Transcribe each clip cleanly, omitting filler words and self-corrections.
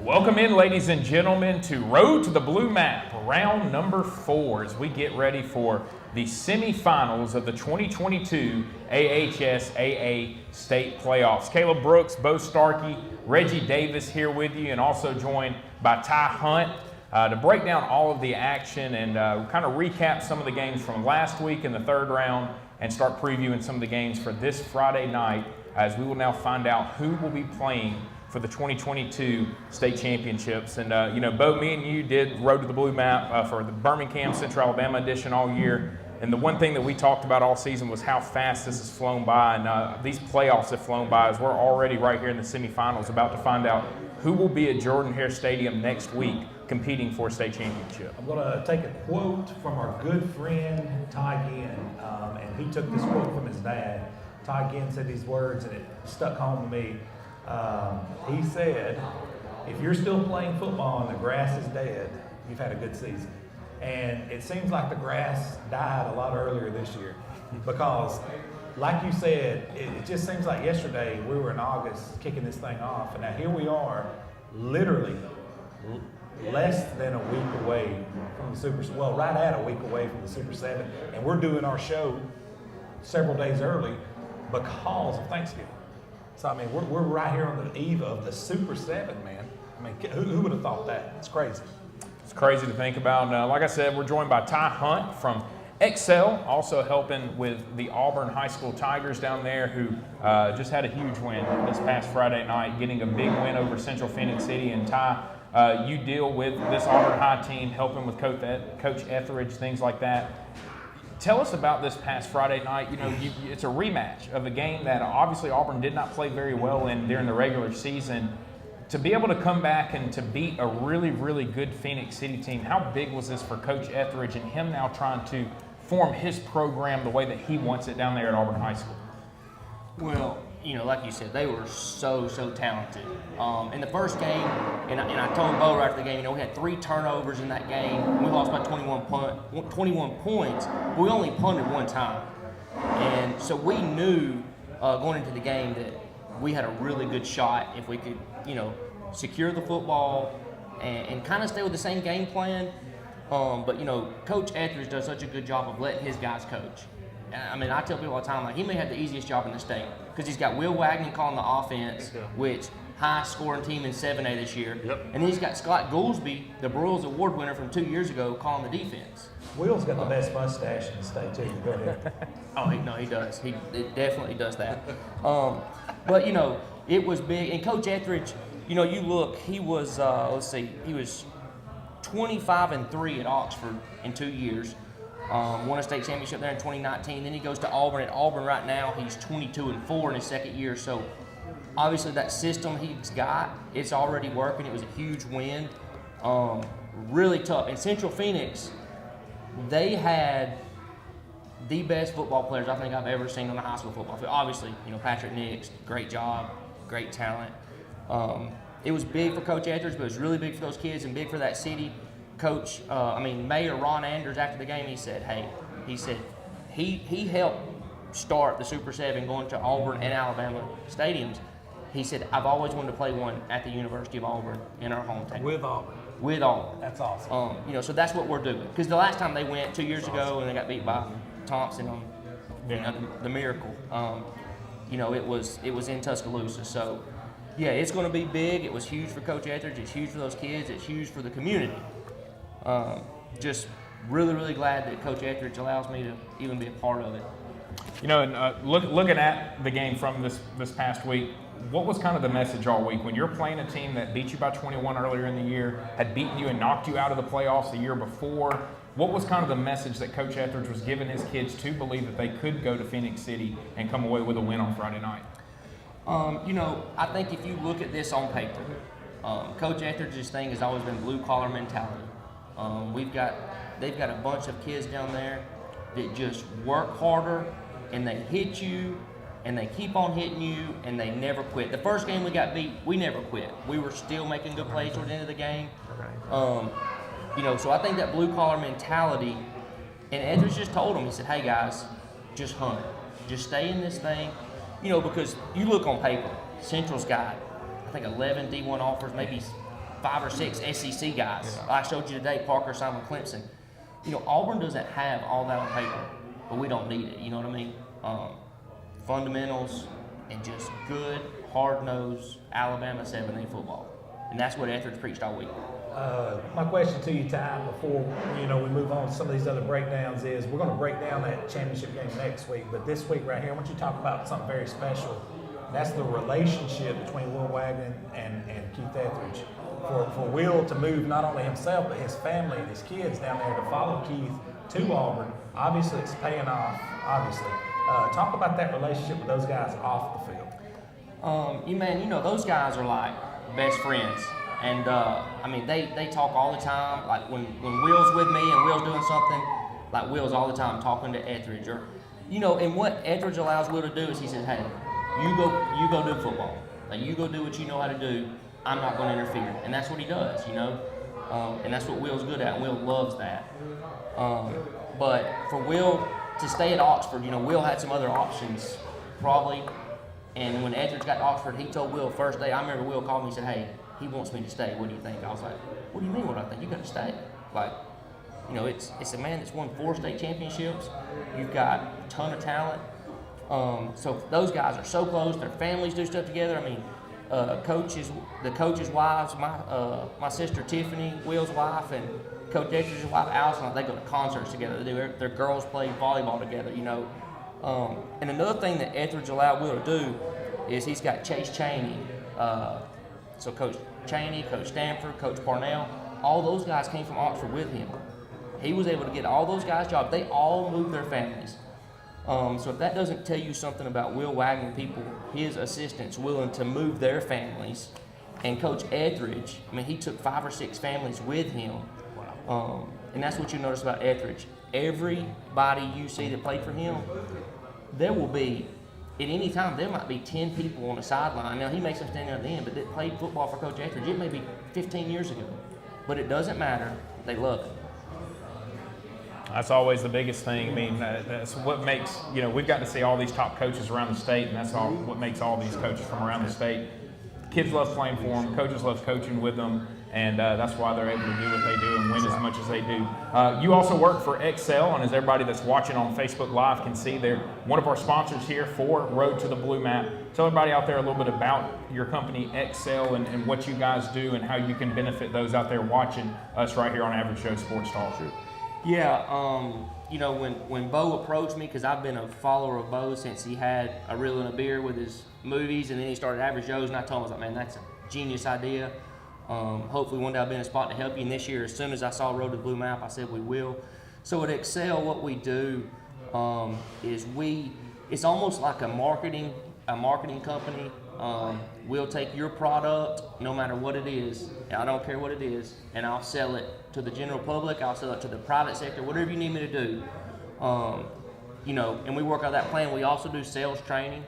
Welcome in, ladies and gentlemen, to Road to the Blue Map, round number 4, as we get ready for the semifinals of the 2022 AHSAA State Playoffs. Caleb Brooks, Bo Starkey, Reggie Davis here with you, and also joined by Ty Hunt to break down all of the action and kind of recap some of the games from last week in the third round and start previewing some of the games for this Friday night, as we will now find out who will be playing for the 2022 state championships. And, Bo, me and you did Road to the Blue Map for the Birmingham Central Alabama edition all year. And the one thing that we talked about all season was how fast this has flown by. And these playoffs have flown by, as we're already right here in the semifinals, about to find out who will be at Jordan-Hare Stadium next week competing for a state championship. I'm going to take a quote from our good friend Ty Ginn, and he took this quote from his dad. Ty Ginn said these words, and it stuck home to me. He said, if you're still playing football and the grass is dead, you've had a good season. And it seems like the grass died a lot earlier this year because, like you said, it just seems like yesterday we were in August kicking this thing off. And now here we are, literally less than a week away from the right at a week away from the Super 7. And we're doing our show several days early because of Thanksgiving. So, I mean, we're right here on the eve of the Super 7, man. I mean, who would have thought that? It's crazy. It's crazy to think about. Like I said, we're joined by Ty Hunt from AHSAA, also helping with the Auburn High School Tigers down there, who just had a huge win this past Friday night, getting a big win over Central Phoenix City. And Ty, you deal with this Auburn High team, helping with Coach Etheridge, things like that. Tell us about this past Friday night. It's a rematch of a game that obviously Auburn did not play very well in during the regular season. To be able to come back and to beat a really, really good Phoenix City team, how big was this for Coach Etheridge and him now trying to form his program the way that he wants it down there at Auburn High School? Well, like you said, they were so talented. In the first game, and I told Bo right after the game, we had 3 turnovers in that game. We lost by 21 points. But we only punted one time. And so we knew going into the game that we had a really good shot if we could, secure the football and kind of stay with the same game plan. But, Coach Etheridge does such a good job of letting his guys coach. I mean, I tell people all the time, like, he may have the easiest job in the state because he's got Will Wagner calling the offense, which high-scoring team in 7A this year. Yep. And then he's got Scott Goolsby, the Broyles Award winner from 2 years ago, calling the defense. Will's got the best mustache in the state, too. Go ahead. He does. He definitely does that. But, it was big. And Coach Etheridge, you look, he was, he was 25-3 at Oxford in 2 years. Won a state championship there in 2019. Then he goes to Auburn. At Auburn right now, he's 22-4 in his second year. So obviously that system he's got, it's already working. It was a huge win. Really tough. And Central Phoenix, they had the best football players I think I've ever seen on a high school football field. Obviously, Patrick Nix, great job, great talent. It was big for Coach Etheridge, but it was really big for those kids and big for that city. Coach, Mayor Ron Anders, after the game, he said he helped start the Super 7 going to Auburn and Alabama stadiums. He said, I've always wanted to play one at the University of Auburn in our hometown. With Auburn. That's awesome. So that's what we're doing. Because the last time they went 2 years ago and they got beat by Thompson on the Miracle, it was in Tuscaloosa. So, yeah, it's going to be big. It was huge for Coach Etheridge. It's huge for those kids. It's huge for the community. Just really, really glad that Coach Etheridge allows me to even be a part of it. Looking at the game from this past week, what was kind of the message all week? When you're playing a team that beat you by 21 earlier in the year, had beaten you and knocked you out of the playoffs the year before, what was kind of the message that Coach Etheridge was giving his kids to believe that they could go to Phoenix City and come away with a win on Friday night? I think if you look at this on paper, Coach Etheridge's thing has always been blue-collar mentality. They've got a bunch of kids down there that just work harder and they hit you and they keep on hitting you and they never quit. The first game we got beat, we never quit. We were still making good plays toward the end of the game. So I think that blue-collar mentality, and Etheridge just told them, he said, hey guys, just hunt. Just stay in this thing. Because you look on paper, Central's got, I think 11 D1 offers, maybe 5 or 6 SEC guys. I showed you today, Parker, Simon, Clemson. Auburn doesn't have all that on paper, but we don't need it. You know what I mean? Fundamentals and just good, hard-nosed Alabama 7A football. And that's what Etheridge preached all week. My question to you, Ty, before we move on to some of these other breakdowns is we're going to break down that championship game next week, but this week right here, I want you to talk about something very special. That's the relationship between Will Wagner and Keith Etheridge. For Will to move not only himself but his family and his kids down there to follow Keith to Auburn, obviously it's paying off. Obviously, talk about that relationship with those guys off the field. Those guys are like best friends. And, they talk all the time. Like, when Will's with me and Will's doing something, like, Will's all the time talking to Etheridge. And what Etheridge allows Will to do is he says, hey, you go do football. Like, you go do what you know how to do. I'm not going to interfere. And that's what he does, and that's what Will's good at. Will loves that. But for Will to stay at Oxford, Will had some other options, probably. And when Etheridge got to Oxford, he told Will first day, I remember Will called me and said, hey, he wants me to stay. What do you think? I was like, what do you mean what I think? You got to stay. Like, it's a man that's won 4 state championships. You've got a ton of talent. So those guys are so close. Their families do stuff together. The coaches' wives, my sister Tiffany, Will's wife, and Coach Etheridge's wife, Allison, they go to concerts together. Their girls play volleyball together, And another thing that Etheridge allowed Will to do is he's got Chase Chaney. So Coach Chaney, Coach Stanford, Coach Parnell, all those guys came from Oxford with him. He was able to get all those guys jobs. They all moved their families. So if that doesn't tell you something about Will Wagner, people, his assistants willing to move their families, and Coach Etheridge, he took 5 or 6 families with him. And that's what you notice about Etheridge. Everybody you see that played for him, there will be, at any time, there might be 10 people on the sideline. Now, he makes them stand there at the end, but that played football for Coach Etheridge. It may be 15 years ago, but it doesn't matter. They love it. That's always the biggest thing. That's what makes, we've got to see all these top coaches around the state, and that's what makes all these coaches from around the state. Kids love playing for them, coaches love coaching with them, and that's why they're able to do what they do and win as much as they do. You also work for AHSAA, and as everybody that's watching on Facebook Live can see, they're one of our sponsors here for Road to the Blue Map. Tell everybody out there a little bit about your company, AHSAA, and what you guys do and how you can benefit those out there watching us right here on Average Joe Sports Talk. Yeah, when Bo approached me, because I've been a follower of Bo since he had a reel and a beer with his movies, and then he started Average Joe's, and I told him, I was like, man, that's a genius idea. Hopefully one day I'll be in a spot to help you. And this year, as soon as I saw Road to the Blue Map, I said we will. So at AHSAA, what we do is it's almost like a marketing company. We'll take your product, no matter what it is, and I don't care what it is, and I'll sell it to the general public, I'll sell it to the private sector, whatever you need me to do. And we work out that plan. We also do sales training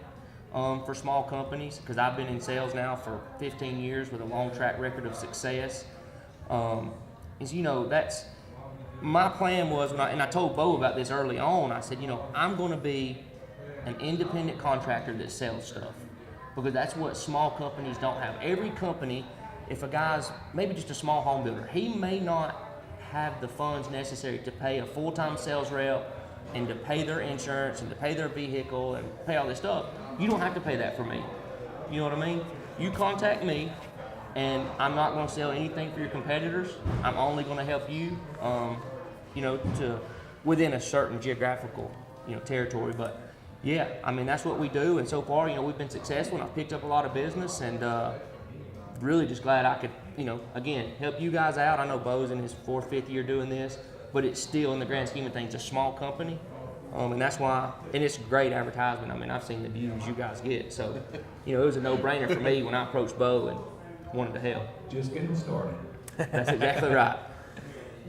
for small companies, because I've been in sales now for 15 years with a long track record of success. That's my plan was, and I told Bo about this early on, I said, I'm going to be an independent contractor that sells stuff, because that's what small companies don't have. Every company, if a guy's maybe just a small home builder, he may not have the funds necessary to pay a full-time sales rep and to pay their insurance and to pay their vehicle and pay all this stuff. You don't have to pay that for me. You know what I mean? You contact me, and I'm not going to sell anything for your competitors. I'm only going to help you, to within a certain geographical, territory. But yeah, that's what we do, and so far, we've been successful, and I've picked up a lot of business, and really just glad I could, again, help you guys out. I know Bo's in his 4th, 5th year doing this, but it's still, in the grand scheme of things, a small company, and that's why, and it's great advertisement. I've seen the views you guys get, so, it was a no-brainer for me when I approached Bo and wanted to help. Just getting started. That's exactly right.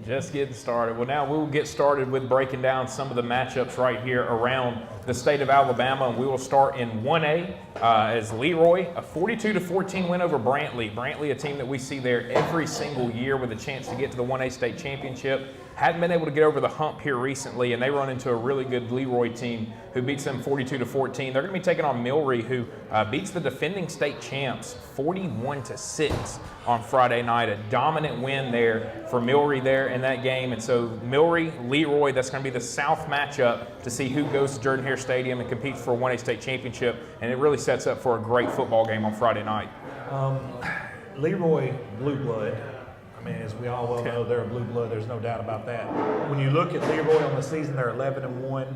Just getting started. Well, now we'll get started with breaking down some of the matchups right here around the state of Alabama, and we will start in 1A as Leroy, a 42-14 win over Brantley. Brantley, a team that we see there every single year with a chance to get to the 1A state championship. hadn't been able to get over the hump here recently, and they run into a really good Leroy team who beats them 42-14. They're going to be taking on Milry, who beats the defending state champs 41-6 on Friday night. A dominant win there for Milry there in that game. And so Milry, Leroy, that's going to be the South matchup to see who goes to Jordan-Hare Stadium and competes for a 1A state championship. And it really sets up for a great football game on Friday night. Leroy, blue blood. I mean, as we all well know, they're a blue blood. There's no doubt about that. When you look at Leroy on the season, they're 11-1.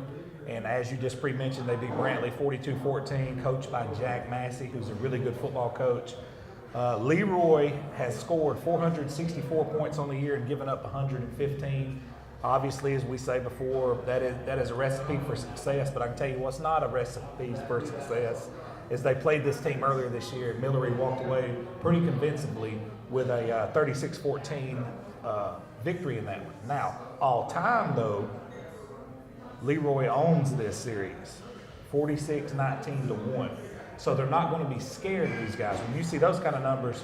And as you just pre-mentioned, they beat Brantley 42-14, coached by Jack Massey, who's a really good football coach. Leroy has scored 464 points on the year and given up 115. Obviously, as we say before, that is a recipe for success. But I can tell you what's not a recipe for success is they played this team earlier this year. Milry walked away pretty convincingly with a 36-14 victory in that one. Now, all time though, Leroy owns this series, 46-19-1. So they're not going to be scared of these guys. When you see those kind of numbers,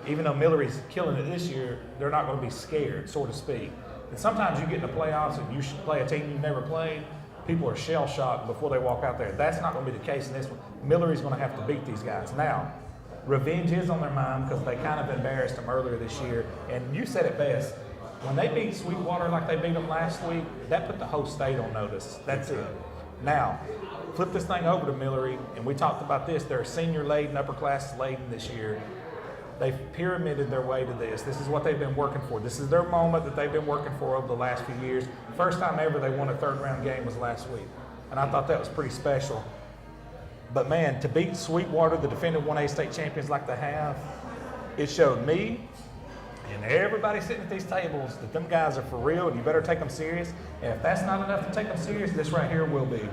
even though Milry's killing it this year, they're not going to be scared, so to speak. And sometimes you get in the playoffs and you should play a team you've never played. People are shell-shocked before they walk out there. That's not going to be the case in this one. Milry's going to have to beat these guys. Now, revenge is on their mind because they kind of embarrassed them earlier this year. And you said it best. When they beat Sweetwater like they beat them last week, that put the whole state on notice. That's it. Now, flip this thing over to Milry, and we talked about this. They're senior-laden, upper-class-laden this year. They've pyramided their way to this. This is what they've been working for. This is their moment that they've been working for over the last few years. First time ever they won a third-round game was last week, and I thought that was pretty special. But, man, to beat Sweetwater, the defending 1A state champions like they have, it showed me and everybody sitting at these tables that them guys are for real, and you better take them serious. And if that's not enough to take them serious, this right here will be. You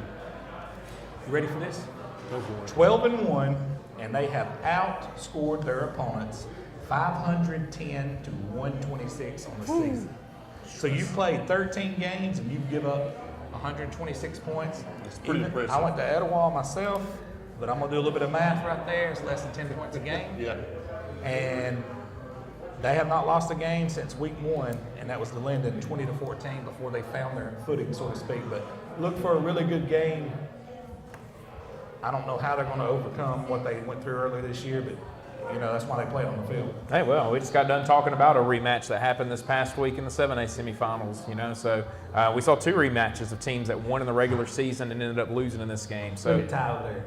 ready for this? 12-1, and they have outscored their opponents 510-126 on the season. So you played 13 games and you give up 126 points. It's pretty impressive. I went to Etowah myself, but I'm gonna do a little bit of math right there. It's less than 10 points a game. Yeah. And they have not lost a game since week 1, and that was the Linden 20-14 before they found their footing, so to speak. But look for a really good game. I don't know how they're going to overcome what they went through earlier this year, but you know that's why they played on the field. Hey, well, we just got done talking about a rematch that happened this past week in the 7A semifinals. You know, so we saw 2 rematches of teams that won in the regular season and ended up losing in this game. So Look at Tyler there.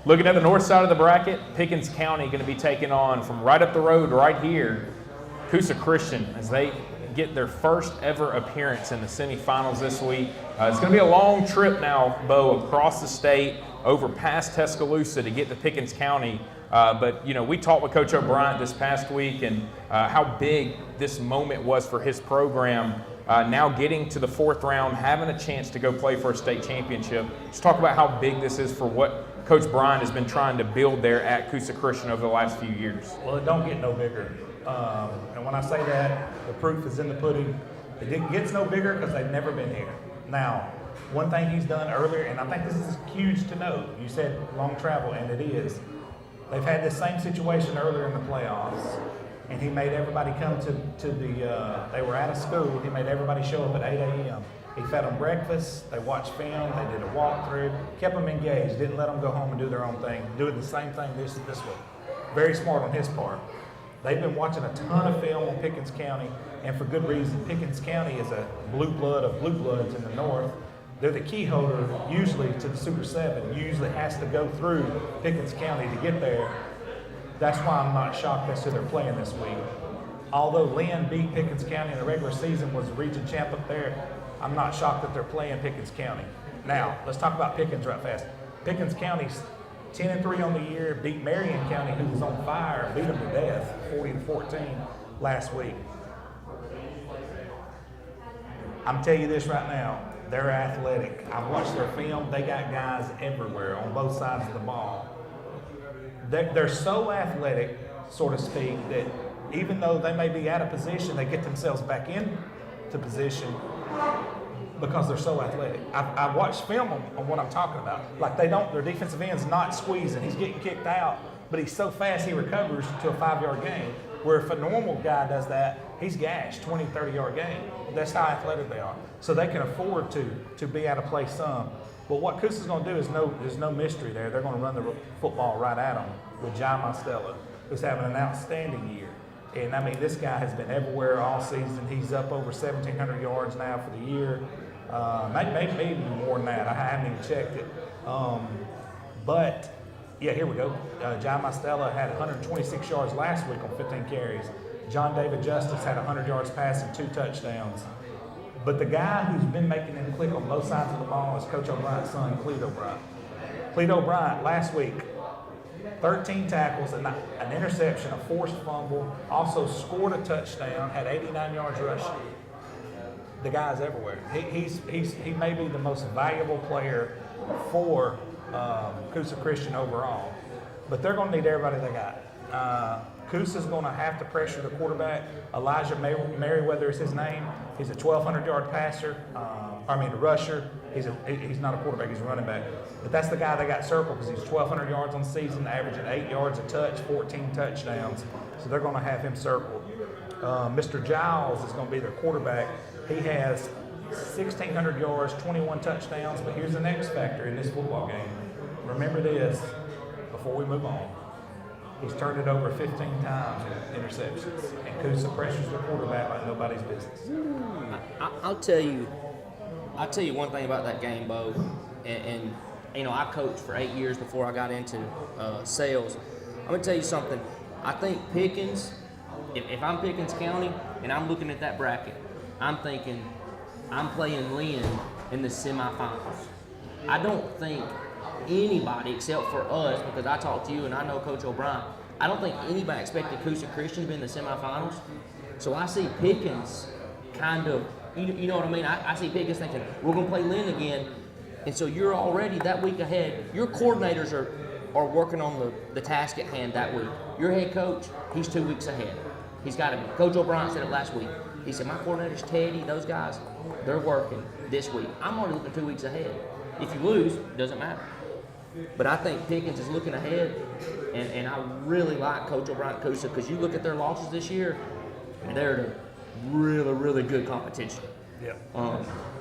looking at the north side of the bracket, Pickens County going to be taking on from right up the road right here, Coosa Christian, as they get their first ever appearance in the semifinals this week. It's going to be a long trip now, Bo, across the state, over past Tuscaloosa to get to Pickens County. But, you know, we talked with Coach O'Brien this past week and how big this moment was for his program. Now getting to the 4th round, having a chance to go play for a state championship. Let's talk about how big this is for what Coach Bryan has been trying to build there at Coosa Christian over the last few years. Well, it don't get no bigger. And when I say that, the proof is in the pudding. It gets no bigger because they've never been here. Now, one thing he's done earlier, and I think this is huge to note, you said long travel, and it is. They've had this same situation earlier in the playoffs, and he made everybody come to the, they were out of school, he made everybody show up at 8 a.m. He fed them breakfast, they watched film, they did a walkthrough, kept them engaged, didn't let them go home and do their own thing, doing the same thing this week. Very smart on his part. They've been watching a ton of film on Pickens County, and for good reason. Pickens County is a blue blood of blue bloods in the north. They're the key holder usually to the Super 7. Usually has to go through Pickens County to get there. That's why I'm not shocked as to they're playing this week. Although Lynn beat Pickens County in the regular season, was the region champ up there, I'm not shocked that they're playing Pickens County. Now, let's talk about Pickens right fast. Pickens County's 10-3 on the year, beat Marion County, who was on fire, beat them to death, 40-14 last week. I'm telling you this right now, they're athletic. I've watched their film. They got guys everywhere on both sides of the ball. They're so athletic, so to speak, that even though they may be out of position, they get themselves back into position because they're so athletic. I've watched film on what I'm talking about. Like their defensive end's not squeezing. He's getting kicked out, but he's so fast he recovers to a 5-yard gain. Where if a normal guy does that, he's gashed, 20, 30-yard game. That's how athletic they are. So they can afford to be out of place some. But what Coosa's going to do is there's no mystery there. They're going to run the football right at them with John Mostella, who's having an outstanding year. And, I mean, this guy has been everywhere all season. He's up over 1,700 yards now for the year. Maybe more than that. I haven't even checked it. But, yeah, here we go. John Mostella had 126 yards last week on 15 carries. John David Justice had 100 yards passing, 2 touchdowns. But the guy who's been making them click on both sides of the ball is Coach O'Brien's son, Clete O'Brien. Clete O'Brien, last week, 13 tackles, and an interception, a forced fumble, also scored a touchdown, had 89 yards rushing. The guy's everywhere. He may be the most valuable player for Coosa Christian overall, but they're going to need everybody they got. Coosa's going to have to pressure the quarterback. Elijah Merriweather is his name. He's a 1,200-yard passer. Rusher. He's not a quarterback. He's a running back. But that's the guy they got circled because he's 1,200 yards on the season, averaging 8 yards a touch, 14 touchdowns. So they're going to have him circled. Mr. Giles is going to be their quarterback. He has 1,600 yards, 21 touchdowns. But here's the next factor in this football game. Remember this before we move on. He's turned it over 15 times with interceptions. And Coosa pressures the quarterback like nobody's business. I'll tell you one thing about that game, Bo. And you know, I coached for 8 years before I got into sales. I'm going to tell you something. I think Pickens, if I'm Pickens County and I'm looking at that bracket, I'm thinking I'm playing Lynn in the semifinals. I don't think anybody except for us, because I talked to you and I know Coach O'Brien, I don't think anybody expected Coosa Christian to be in the semifinals. So I see Pickens kind of, you know what I mean? I see Pickens thinking, we're going to play Lynn again. And so you're already that week ahead. Your coordinators are working on the task at hand that week. Your head coach, he's 2 weeks ahead. He's got to be. Coach O'Brien said it last week. He said, my coordinators, Teddy, those guys, they're working this week. I'm already looking 2 weeks ahead. If you lose, it doesn't matter. But I think Pickens is looking ahead, and I really like Coach O'Brien at Coosa because you look at their losses this year, they're the really, really good competition. Yeah.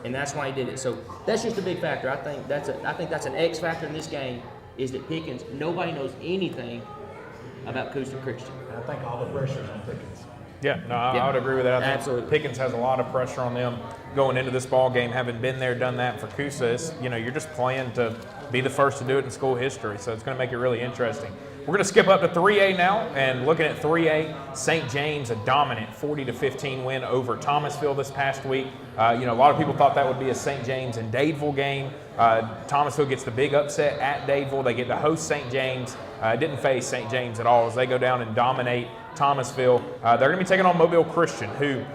And that's why he did it. So that's just a big factor. I think that's an X factor in this game is that Pickens, nobody knows anything about Coosa Christian. I think all the pressure's on Pickens. Yeah, no, I would agree with that. I think Absolutely. Pickens has a lot of pressure on them going into this ball game, having been there, done that for Coosa. You're just playing to be the first to do it in school history, so it's going to make it really interesting. We're going to skip up to 3A now, and looking at 3A, St. James, a dominant 40-15 win over Thomasville this past week. A lot of people thought that would be a St. James and Dadeville game. Thomasville gets the big upset at Dadeville. They get to host St. James. Didn't face St. James at all as they go down and dominate Thomasville. They're going to be taking on Mobile Christian, who,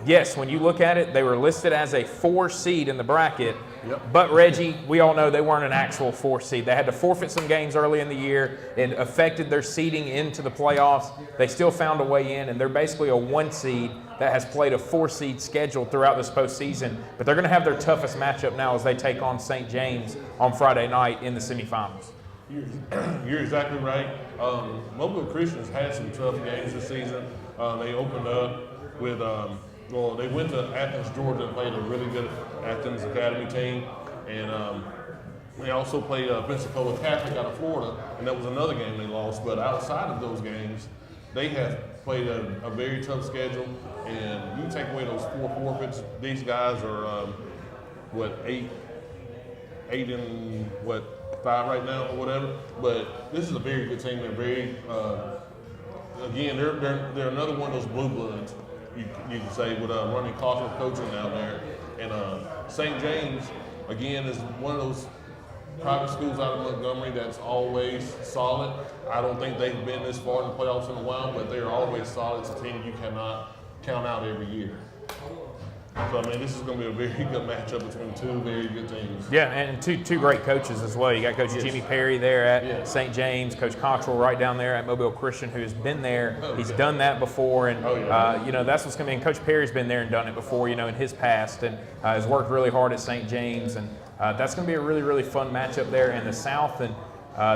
yes, when you look at it, they were listed as a 4 seed in the bracket. Yep. But, Reggie, we all know they weren't an actual 4 seed. They had to forfeit some games early in the year. It affected their seeding into the playoffs. They still found a way in, and they're basically a 1 seed that has played a 4 seed schedule throughout this postseason. But they're going to have their toughest matchup now as they take on St. James on Friday night in the semifinals. You're exactly right. Mobile Christians had some tough games this season. They opened up with, they went to Athens, Georgia, and played a really good Athens Academy team. And they also played Pensacola Catholic out of Florida, and that was another game they lost. But outside of those games, they have played a very tough schedule. And you take away those 4 forfeits, these guys are, 8 and 5 right now or whatever, but this is a very good team. They're very, again, they're another one of those blue bloods, you can say, with Ronnie Cawthorn coaching down there. And St. James, again, is one of those private schools out of Montgomery that's always solid. I don't think they've been this far in the playoffs in a while, but they're always solid. It's a team you cannot count out every year. So, this is going to be a very good matchup between 2 very good teams. Yeah, and two great coaches as well. You got Coach Jimmy Perry there at Yes. St. James, Coach Cottrell right down there at Mobile Christian, who has been there. He's done that before, and that's what's going to be. And Coach Perry's been there and done it before, in his past, and has worked really hard at St. James, and that's going to be a really, really fun matchup there in the South. And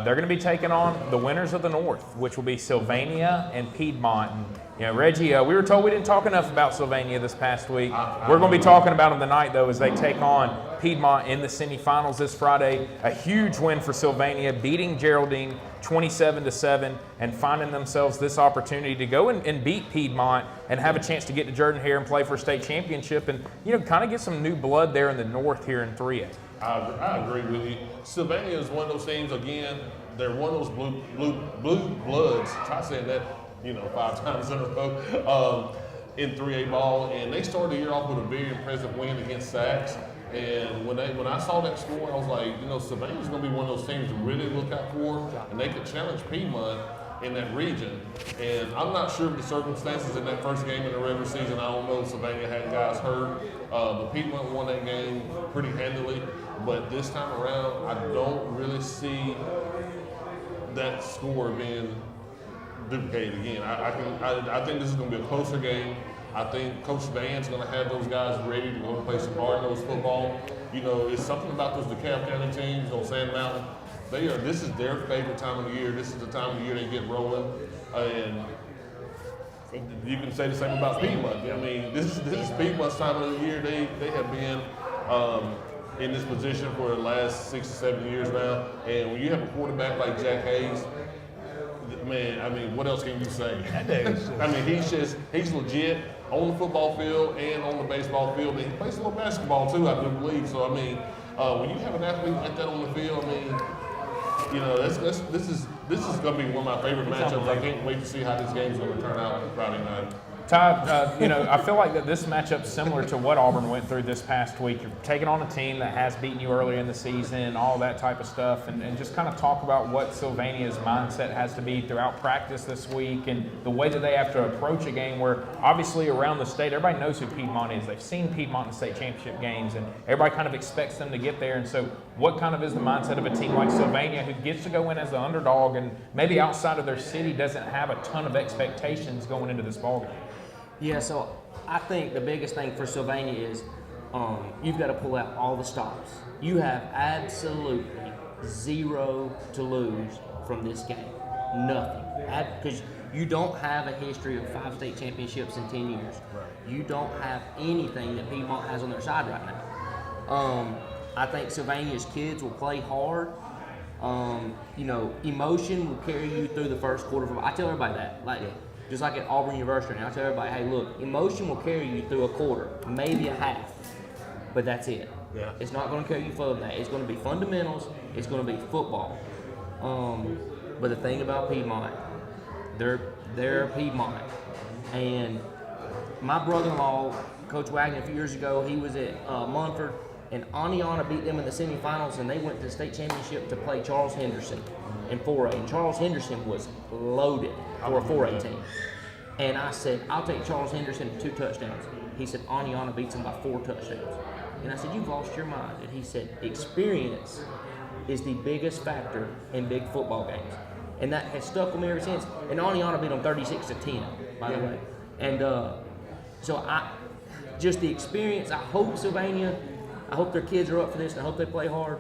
they're going to be taking on the winners of the North, which will be Sylvania and Piedmont. And You know, Reggie, we were told we didn't talk enough about Sylvania this past week. We're going to be talking about them tonight, though, as they take on Piedmont in the semifinals this Friday. A huge win for Sylvania, beating Geraldine 27-7 and finding themselves this opportunity to go and beat Piedmont and have a chance to get to Jordan-Hare and play for a state championship and, you know, kind of get some new blood there in the north here in 3A. I agree with you. Sylvania is one of those teams, again, they're one of those blue bloods. Try saying that, you know, 5 times in a row in 3A ball. And they started the year off with a very impressive win against Sachs. And when I saw that score, I was like, you know, Sylvania's going to be one of those teams to really look out for, and they could challenge Piedmont in that region. And I'm not sure of the circumstances in that first game in the regular season. I don't know if Sylvania had guys hurt, but Piedmont won that game pretty handily. But this time around, I don't really see that score being duplicated again. I think this is going to be a closer game. I think Coach Van's going to have those guys ready to go and play some hard-nosed football. You know, it's something about those DeKalb County teams on Sand Mountain. This is their favorite time of the year. This is the time of the year they get rolling. And you can say the same about Piedmont. I mean, this is Piedmont's time of the year. They have been in this position for the last 6 to 7 years now. And when you have a quarterback like Jack Hayes, man, I mean, what else can you say? I mean, he's legit on the football field and on the baseball field. And he plays a little basketball too, I do believe. So, I mean, when you have an athlete like that on the field, I mean, you know, this is going to be one of my favorite matchups. I can't wait to see how this game's going to turn out on Friday night. Ty, you know, I feel like that this matchup's similar to what Auburn went through this past week. You're taking on a team that has beaten you earlier in the season, all that type of stuff, and just kind of talk about what Sylvania's mindset has to be throughout practice this week and the way that they have to approach a game where obviously around the state, everybody knows who Piedmont is. They've seen Piedmont in the state championship games, and everybody kind of expects them to get there. And so what kind of is the mindset of a team like Sylvania who gets to go in as the underdog and maybe outside of their city doesn't have a ton of expectations going into this ballgame? Yeah, so I think the biggest thing for Sylvania is you've got to pull out all the stops. You have absolutely zero to lose from this game. Nothing. Because you don't have a history of 5 state championships in 10 years. Right. You don't have anything that Piedmont has on their side right now. I think Sylvania's kids will play hard. You know, emotion will carry you through the first quarter. I tell everybody that. Just like at Auburn University, and I tell everybody, hey, look, emotion will carry you through a quarter, maybe a half, but that's it. Yeah. It's not going to carry you further than that. It's going to be fundamentals. It's going to be football. But the thing about Piedmont, they're Piedmont. And my brother-in-law, Coach Wagner, a few years ago, he was at Munford, and Aniana beat them in the semifinals, and they went to the state championship to play Charles Henderson in 4A. And Charles Henderson was loaded for a 4A team. And I said, I'll take Charles Henderson to 2 touchdowns. He said, Aniana beats him by 4 touchdowns. And I said, you've lost your mind. And he said, experience is the biggest factor in big football games. And that has stuck with me ever since. And Aniana beat them 36-10, by the way. And so just the experience, I hope Sylvania, I hope their kids are up for this, and I hope they play hard.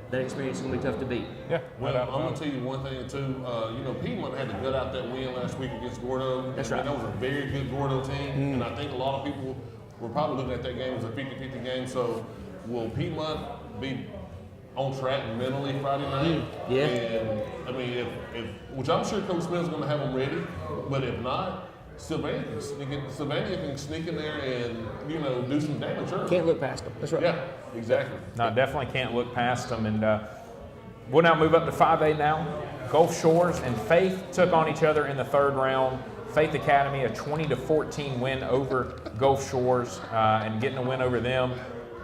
That experience is going to be tough to beat. Yeah. Well, I'm going to tell you one thing, too. You know, Piedmont had to gut out that win last week against Gordo. That's right. That was a very good Gordo team, and I think a lot of people were probably looking at that game as a 50-50 game. So will Piedmont be on track mentally Friday night? Yeah. And, I mean, if which I'm sure Coach Smith's going to have them ready, but if not, Sylvania can sneak in there and, you know, do some damage early. Can't look past them. That's right. Yeah, exactly. No, definitely can't look past them. And we'll now move up to 5A now. Gulf Shores and Faith took on each other in the 3rd round. Faith Academy, a 20-14 win over Gulf Shores and getting a win over them.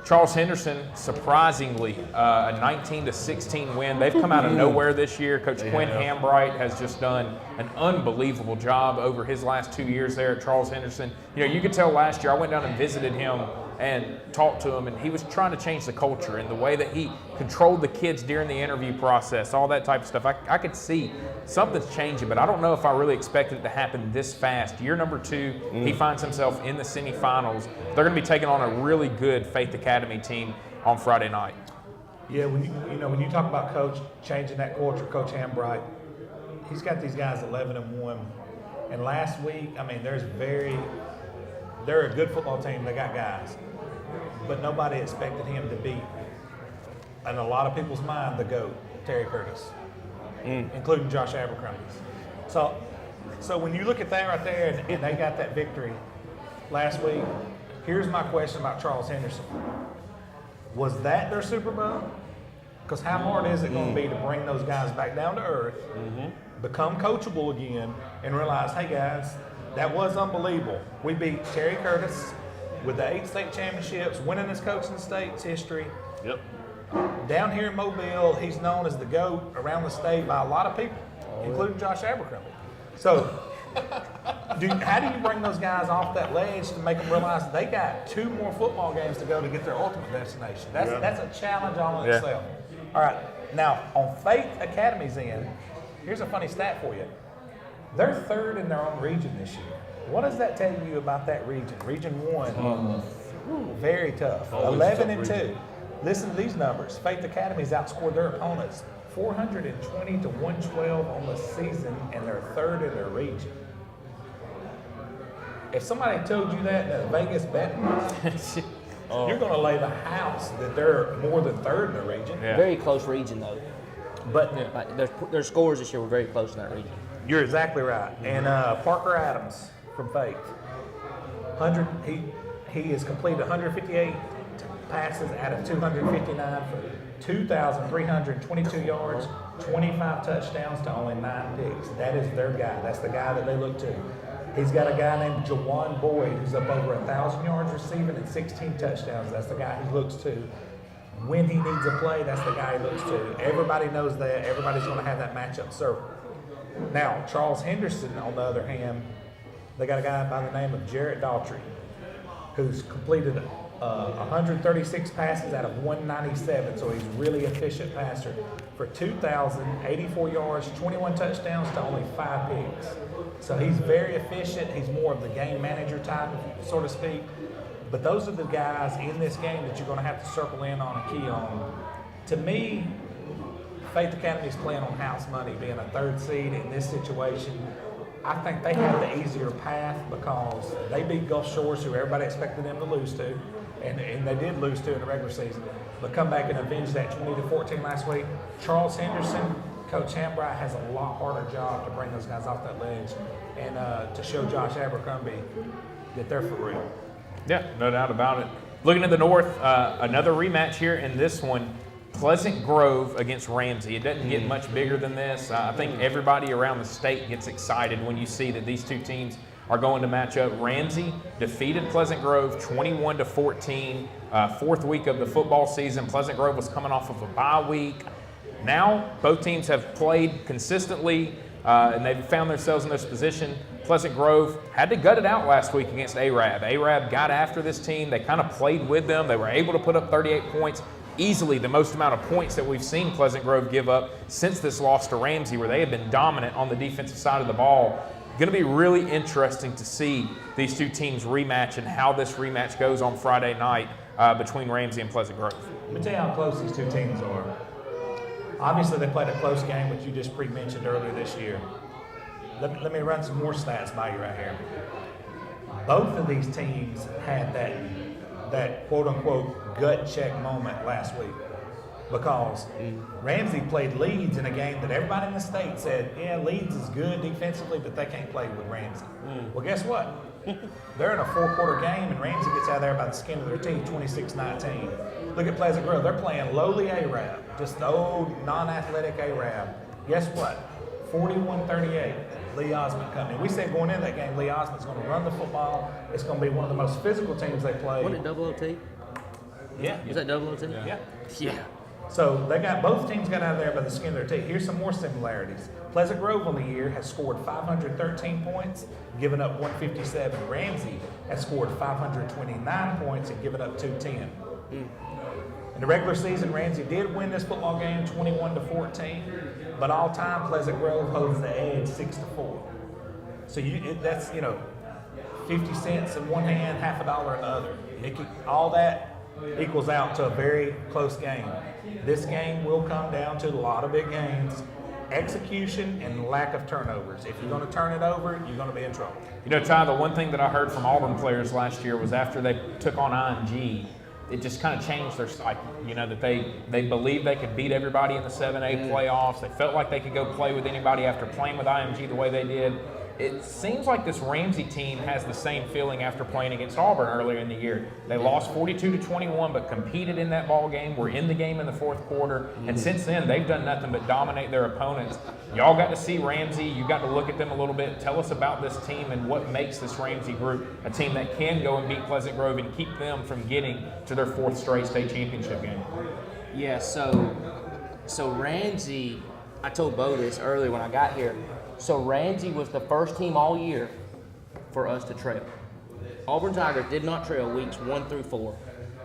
Charles Henderson, surprisingly, a 19-16 win. They've come out of nowhere this year. Coach Quinn Hambright has just done an unbelievable job over his last 2 years there at Charles Henderson. You know, you could tell last year, I went down and visited him and talked to him, and he was trying to change the culture and the way that he controlled the kids during the interview process, all that type of stuff. I could see something's changing, but I don't know if I really expected it to happen this fast. Year number 2, he finds himself in the semifinals. They're going to be taking on a really good Faith Academy team on Friday night. Yeah, when you talk about Coach changing that culture, Coach Hambright, he's got these guys 11-1 And last week, I mean, they're a good football team. They got guys. But nobody expected him to beat, in a lot of people's mind, the GOAT, Terry Curtis, including Josh Abercrombie. So when you look at that right there, and they got that victory last week, here's my question about Charles Henderson. Was that their Super Bowl? Because how hard is it going to be to bring those guys back down to earth, become coachable again, and realize, hey guys, that was unbelievable. We beat Terry Curtis with the 8 state championships, winning his coaching state's history. Yep. Down here in Mobile, he's known as the GOAT around the state by a lot of people, including Josh Abercrombie. So, how do you bring those guys off that ledge to make them realize they got 2 more football games to go to get their ultimate destination? That's a challenge all in itself. All right, now on Faith Academy's end, here's a funny stat for you. They're 3rd in their own region this year. What does that tell you about that region? Region 1, very tough. 11 and 2. Listen to these numbers. Faith Academy's outscored their opponents 420 to 112 on the season, and they're 3rd in their region. If somebody told you that in a Vegas betting you're going to lay the house that they're more than 3rd in the region. Yeah. Very close region, though. But their scores this year were very close in that region. You're exactly right. And Parker Adams from Faith, he has completed 158 passes out of 259 for 2,322 yards, 25 touchdowns to only 9 picks. That is their guy. That's the guy that they look to. He's got a guy named Jawan Boyd who's up over 1,000 yards receiving and 16 touchdowns. That's the guy he looks to. When he needs a play, that's the guy he looks to. Everybody knows that. Everybody's going to have that matchup circle. Now, Charles Henderson, on the other hand, they got a guy by the name of Jarrett Daughtry, who's completed 136 passes out of 197, so he's a really efficient passer for 2,084 yards, 21 touchdowns to only 5 picks. So he's very efficient. He's more of the game manager type, so to speak. But those are the guys in this game that you're going to have to circle in on and key on. To me, Faith Academy is playing on house money, being a 3rd seed in this situation. I think they have the easier path because they beat Gulf Shores, who everybody expected them to lose to, and they did lose to in the regular season, but come back and avenge that 20-14 last week. Charles Henderson, Coach Hambright has a lot harder job to bring those guys off that ledge and to show Josh Abercrombie that they're for real. Yeah, no doubt about it. Looking at the north, another rematch here in this one. Pleasant Grove against Ramsey. It doesn't get much bigger than this. I think everybody around the state gets excited when you see that these 2 teams are going to match up. Ramsey defeated Pleasant Grove 21-14, 4th week of the football season. Pleasant Grove was coming off of a bye week. Now both teams have played consistently and they've found themselves in this position. Pleasant Grove had to gut it out last week against Arab. Arab got after this team. They kind of played with them. They were able to put up 38 points. Easily the most amount of points that we've seen Pleasant Grove give up since this loss to Ramsey, where they have been dominant on the defensive side of the ball. Going to be really interesting to see these 2 teams rematch and how this rematch goes on Friday night between Ramsey and Pleasant Grove. Let me tell you how close these 2 teams are. Obviously, they played a close game, which you just pre-mentioned earlier this year. Let me run some more stats by you right here. Both of these teams had that quote-unquote gut check moment last week because Ramsey played Leeds in a game that everybody in the state said, yeah, Leeds is good defensively, but they can't play with Ramsey. Well, guess what? They're in a 4-quarter game, and Ramsey gets out of there by the skin of their teeth, 26-19. Look at Pleasant Grove. They're playing lowly Arab, just the old non-athletic Arab. Guess what? 41-38. Lee Osmond coming. We said going into that game, Lee Osmond's going to run the football. It's going to be one of the most physical teams they play. Wasn't it double OT? Yeah. Was that double OT? Yeah. Yeah. So both teams got out of there by the skin of their teeth. Here's some more similarities. Pleasant Grove on the year has scored 513 points, given up 157. Ramsey has scored 529 points and given up 210. In the regular season, Ramsey did win this football game 21-14, but all time Pleasant Grove holds the edge 6-4. So that's 50 cents in one hand, half a dollar in the other. All that equals out to a very close game. This game will come down to a lot of big games. execution and lack of turnovers. If you're going to turn it over, you're going to be in trouble. You know, Ty, the one thing that I heard from Auburn players last year was after they took on IMG, it just kind of changed their cycle. You know, that they believed they could beat everybody in the 7A playoffs. They felt like they could go play with anybody after playing with IMG the way they did. It seems like this Ramsey team has the same feeling after playing against Auburn earlier in the year. They lost 42-21, but competed in that ball game. Were in the game in the fourth quarter, and since then they've done nothing but dominate their opponents. Y'all got to see Ramsey. You got to look at them a little bit. Tell us about this team and what makes this Ramsey group a team that can go and beat Pleasant Grove and keep them from getting to their fourth straight state championship game. Yeah, so Ramsey, I told Bo this earlier when I got here. So Ramsey was the first team all year for us to trail. Auburn Tigers did not trail weeks 1 through 4.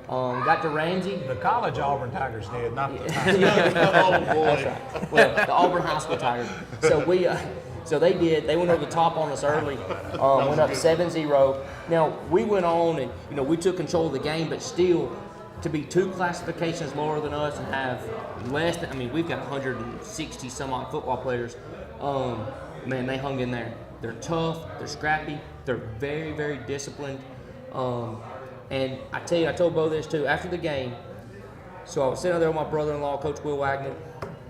Got to Ramsey. The college Auburn Tigers did, not the Tigers. Oh boy. That's right. Well, the Auburn High School Tigers. So they did. They went over the top on us early. Went up 7-0. Now we went on and we took control of the game, but still, to be 2 classifications lower than us and have less than, we've got 160 some odd football players. Man, they hung in there. They're tough, they're scrappy, they're very, very disciplined. And I tell you, I told Bo this too, after the game, so I was sitting there with my brother-in-law, Coach Will Wagner,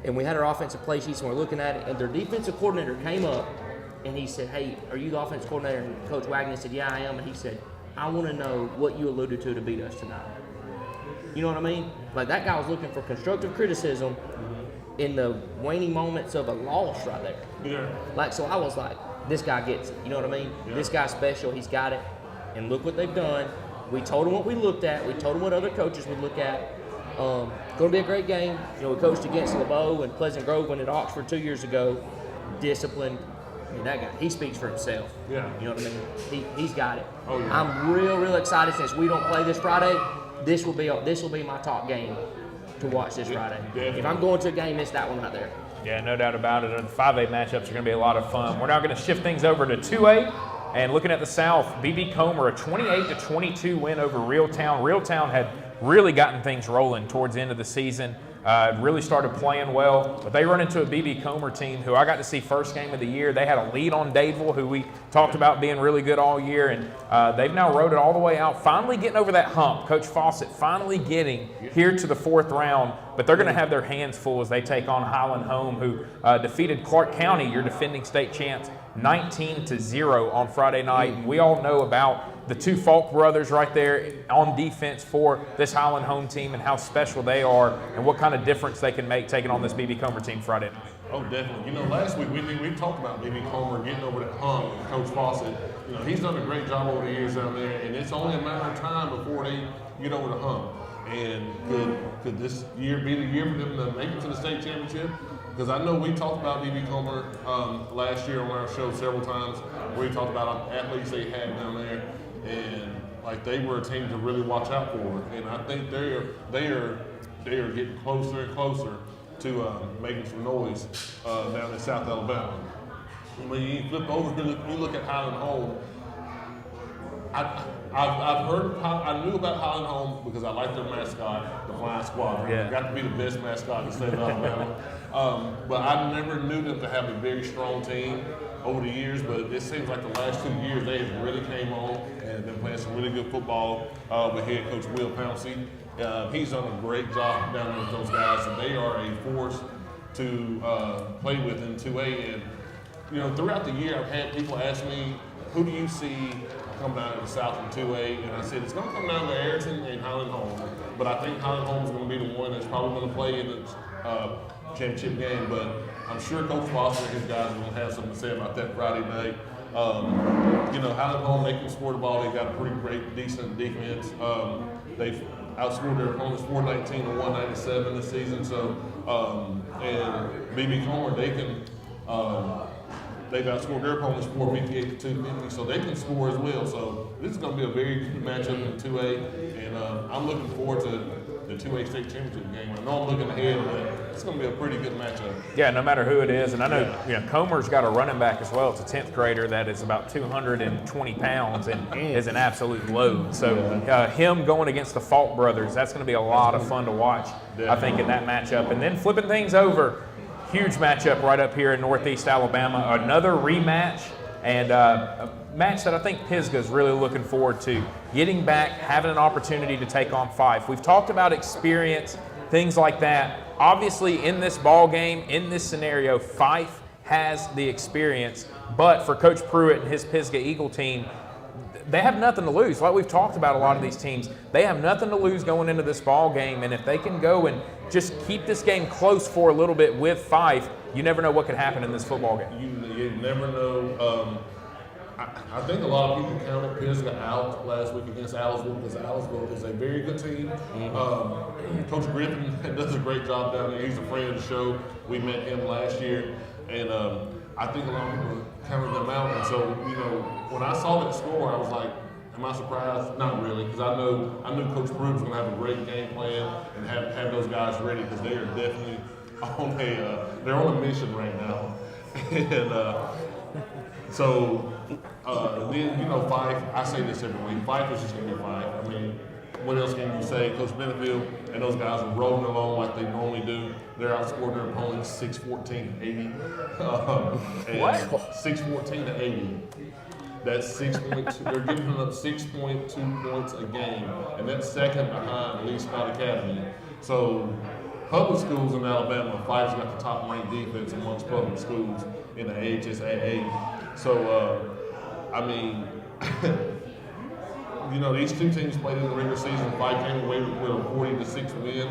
and we had our offensive play sheets and we're looking at it, and their defensive coordinator came up and he said, "Hey, are you the offensive coordinator?" And Coach Wagner said, "Yeah, I am." And he said, "I want to know what you alluded to beat us tonight." You know what I mean? Like, that guy was looking for constructive criticism in the waning moments of a loss right there. Yeah. So I was like, this guy gets it. You know what I mean? Yeah. This guy's special. He's got it. And look what they've done. We told him what we looked at. We told him what other coaches would look at. Going to be a great game. We coached against LeBeau and Pleasant Grove when at Oxford 2 years ago. Disciplined. That guy, he speaks for himself. Yeah. You know what I mean? He's got it. Oh, yeah. I'm real excited since we don't play this Friday. This will be my top game to watch this Friday. Definitely. If I'm going to a game, it's that one right there. Yeah, no doubt about it. And the 5A matchups are going to be a lot of fun. We're now going to shift things over to 2A. And looking at the South, BB Comer, a 28-22 win over Reeltown. Reeltown had really gotten things rolling towards the end of the season. Really started playing well, but they run into a BB Comer team who I got to see first game of the year. They had a lead on Dadeville, who we talked about being really good all year, and they've now rode it all the way out, finally getting over that hump. Coach Fawcett finally getting here to the 4th round, but they're going to have their hands full as they take on Highland Home, who defeated Clark County, your defending state champs, 19-0 on Friday night. And we all know about the 2 Falk brothers right there on defense for this Highland Home team and how special they are and what kind of difference they can make taking on this BB Comer team Friday night. Oh, definitely. Last week we talked about BB Comer getting over that hump and Coach Fawcett. He's done a great job over the years down there, and it's only a matter of time before they get over the hump. And could this year be the year for them to make it to the state championship? Because I know we talked about BB Comer last year on our show several times, where we talked about athletes they had down there, and they were a team to really watch out for. And I think they are getting closer and closer to making some noise down in South Alabama. When you flip over and you look at Highland Home, I knew about Highland Home because I like their mascot, the Flying Squadron. Yeah. It got to be the best mascot in the state of Alabama. But I never knew them to have a very strong team over the years, but it seems like the last 2 years they have really came on and have been playing some really good football with head coach Will Pouncey. He's done a great job down there with those guys, and they are a force to play with in 2A. And throughout the year, I've had people ask me, who do you see come down to the South in 2A? And I said, it's going to come down to Ayrton and Highland Home. But I think Highland Home is going to be the one that's probably going to play in the championship game. But I'm sure Coach Foster and his guys are going to have something to say about that Friday night. Highland Home, they can score the ball. They've got a pretty great, decent defense. They've outscored their opponents 419 to 197 this season. So, and BB Comer, they can. They've outscored their opponents 458 to 250, so they can score as well. So this is going to be a very good matchup in 2A, and I'm looking forward to the 2A state championship game. I know I'm looking ahead, but it's going to be a pretty good matchup. Yeah, no matter who it is, and I know Comer's got a running back as well. It's a 10th grader that is about 220 pounds and is an absolute load. So him going against the Falk brothers, that's going to be a lot of fun to watch. I think in that matchup, and then flipping things over. Huge matchup right up here in Northeast Alabama. Another rematch, and a match that I think Pisgah is really looking forward to. Getting back, having an opportunity to take on Fife. We've talked about experience, things like that. Obviously, in this ball game, in this scenario, Fife has the experience, but for Coach Pruitt and his Pisgah Eagle team, they have nothing to lose. Like we've talked about a lot of these teams, they have nothing to lose going into this ball game, and if they can go and just keep this game close for a little bit with Fife, you never know what could happen in this football game. You never know. I think a lot of people counted Pisgah out last week against Aliceville because Aliceville is a very good team. Coach Griffin does a great job down there. He's a friend of the show. We met him last year, and I think a lot of people counted them out. And so, when I saw that score, I was like, am I surprised? Not really, because I knew Coach Pruitt was going to have a great game plan and have those guys ready because they are definitely they're on a mission right now. And so then, Fife, I say this every week, Fife is just going to be Fife. I mean, what else can you say? Coach Benefield and those guys are rolling along like they normally do. They're outscoring their opponents 6-14 to 80. What? 6-14 to 80. That's 6.2. They're giving them up 6.2 points a game, and that's second behind Lee Scott Academy. So, public schools in Alabama, Fife's got the top ranked defense amongst public schools in the AHSAA. So, these two teams played in the regular season. Fife came away with a 40-6 win.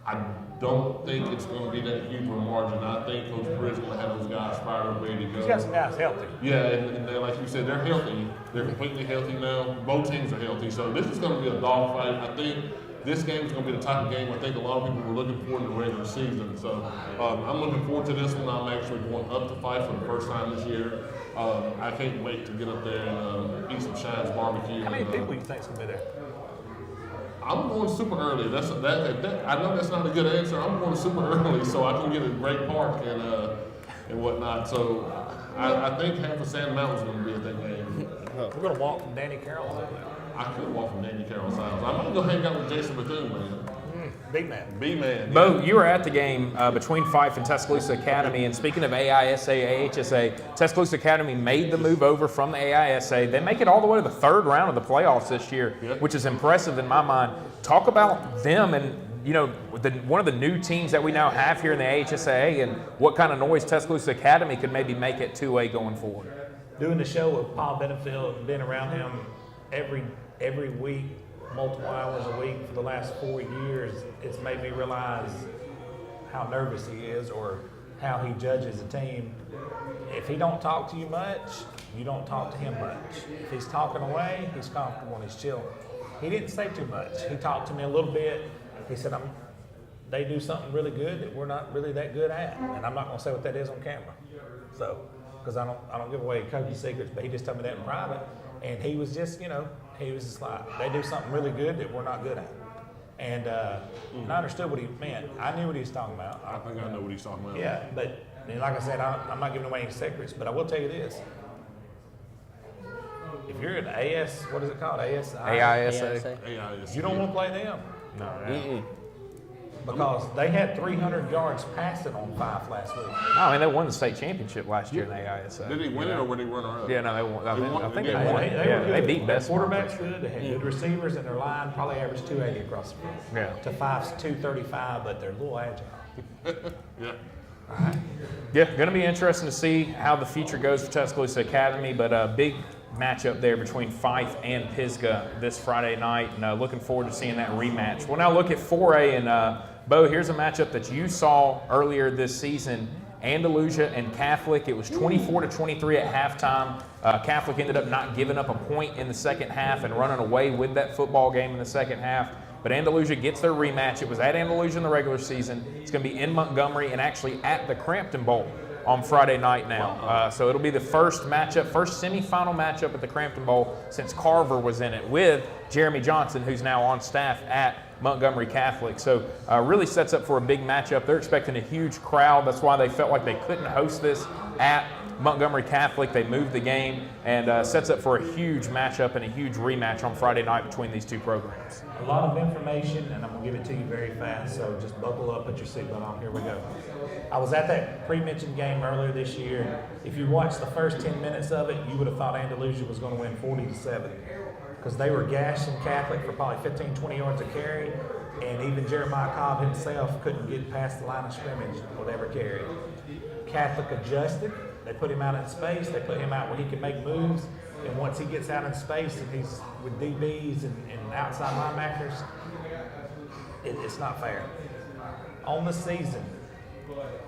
I don't think it's going to be that huge of a margin. I think Coach Pruitt's going to have those guys fired up, ready to go. He's got some guys healthy. Yeah, and like you said, they're healthy. They're completely healthy now. Both teams are healthy. So this is going to be a dogfight. I think this game is going to be the type of game I think a lot of people were looking for in the regular season. So I'm looking forward to this one. I'm actually going up to Fife for the first time this year. I can't wait to get up there and eat some Shine's barbecue. How many people you think's going to be there? I'm going super early. I know that's not a good answer. I'm going super early so I can get a great park and whatnot. So I think half of Sand Mountain's going to be at that game. We're going to walk from Danny Carroll's over there. I could walk from Danny Carroll's house. I'm going to go hang out with Jason Bethune, man. Big man. B-man. Bo, you were at the game between Fife and Tuscaloosa Academy, and speaking of AISA, AHSA, Tuscaloosa Academy made the move over from the AISA. They make it all the way to the third round of the playoffs this year, which is impressive in my mind. Talk about them and, one of the new teams that we now have here in the AHSA and what kind of noise Tuscaloosa Academy could maybe make it 2A going forward. Doing the show with Paul Benefield and being around him every week, multiple hours a week for the last 4 years, it's made me realize how nervous he is or how he judges a team. If he don't talk to you much, you don't talk to him much. If he's talking away, he's comfortable and he's chilling. He didn't say too much. He talked to me a little bit. He said, they do something really good that we're not really that good at. And I'm not going to say what that is on camera. So, because I don't give away coaching secrets, but he just told me that in private. And he was just, he was just like, they do something really good that we're not good at. And I understood what he meant. I knew what he was talking about. I think I know what he's talking about. Yeah, but like I said, I'm not giving away any secrets, but I will tell you this. If you're an what is it called? AISA. AISA. You don't want to play them. No. Because they had 300 yards passing on Fife last week. I mean, they won the state championship last year in the AISA. Did they win it or were they runner up? Yeah, no, they won. I think they They won. won. it. They were good. They beat Their Best. quarterback's good. They had good receivers, and their line probably averaged 280 across the field. Yeah. To Fife's 235, but they're a little agile. Yeah. Yeah, going to be interesting to see how the future goes for Tuscaloosa Academy, but a big matchup there between Fife and Pisgah this Friday night, and looking forward to seeing that rematch. We'll now look at 4A, and Bo, here's a matchup that you saw earlier this season, Andalusia and Catholic. It was 24-23 at halftime. Catholic ended up not giving up a point in the second half and running away with that football game in the second half. But Andalusia gets their rematch. It was at Andalusia in the regular season. It's going to be in Montgomery and actually at the Crampton Bowl on Friday night now. So it'll be the first matchup, first semifinal matchup at the Crampton Bowl since Carver was in it with Jeremy Johnson, who's now on staff at Montgomery Catholic. So really sets up for a big matchup. They're expecting a huge crowd. That's why they felt like they couldn't host this at Montgomery Catholic. They moved the game and sets up for a huge matchup and a huge rematch on Friday night between these two programs. A lot of information, and I'm going to give it to you very fast, so just buckle up, put your seatbelt on. Here we go. I was at that pre-mentioned game earlier this year. If you watched the first 10 minutes of it, you would have thought Andalusia was going to win 40-7 because they were gashing Catholic for probably 15, 20 yards a carry, and even Jeremiah Cobb himself couldn't get past the line of scrimmage with every carry. Catholic adjusted. They put him out in space. They put him out where he can make moves. And once he gets out in space and he's with DBs and outside linebackers, it's not fair. On the season,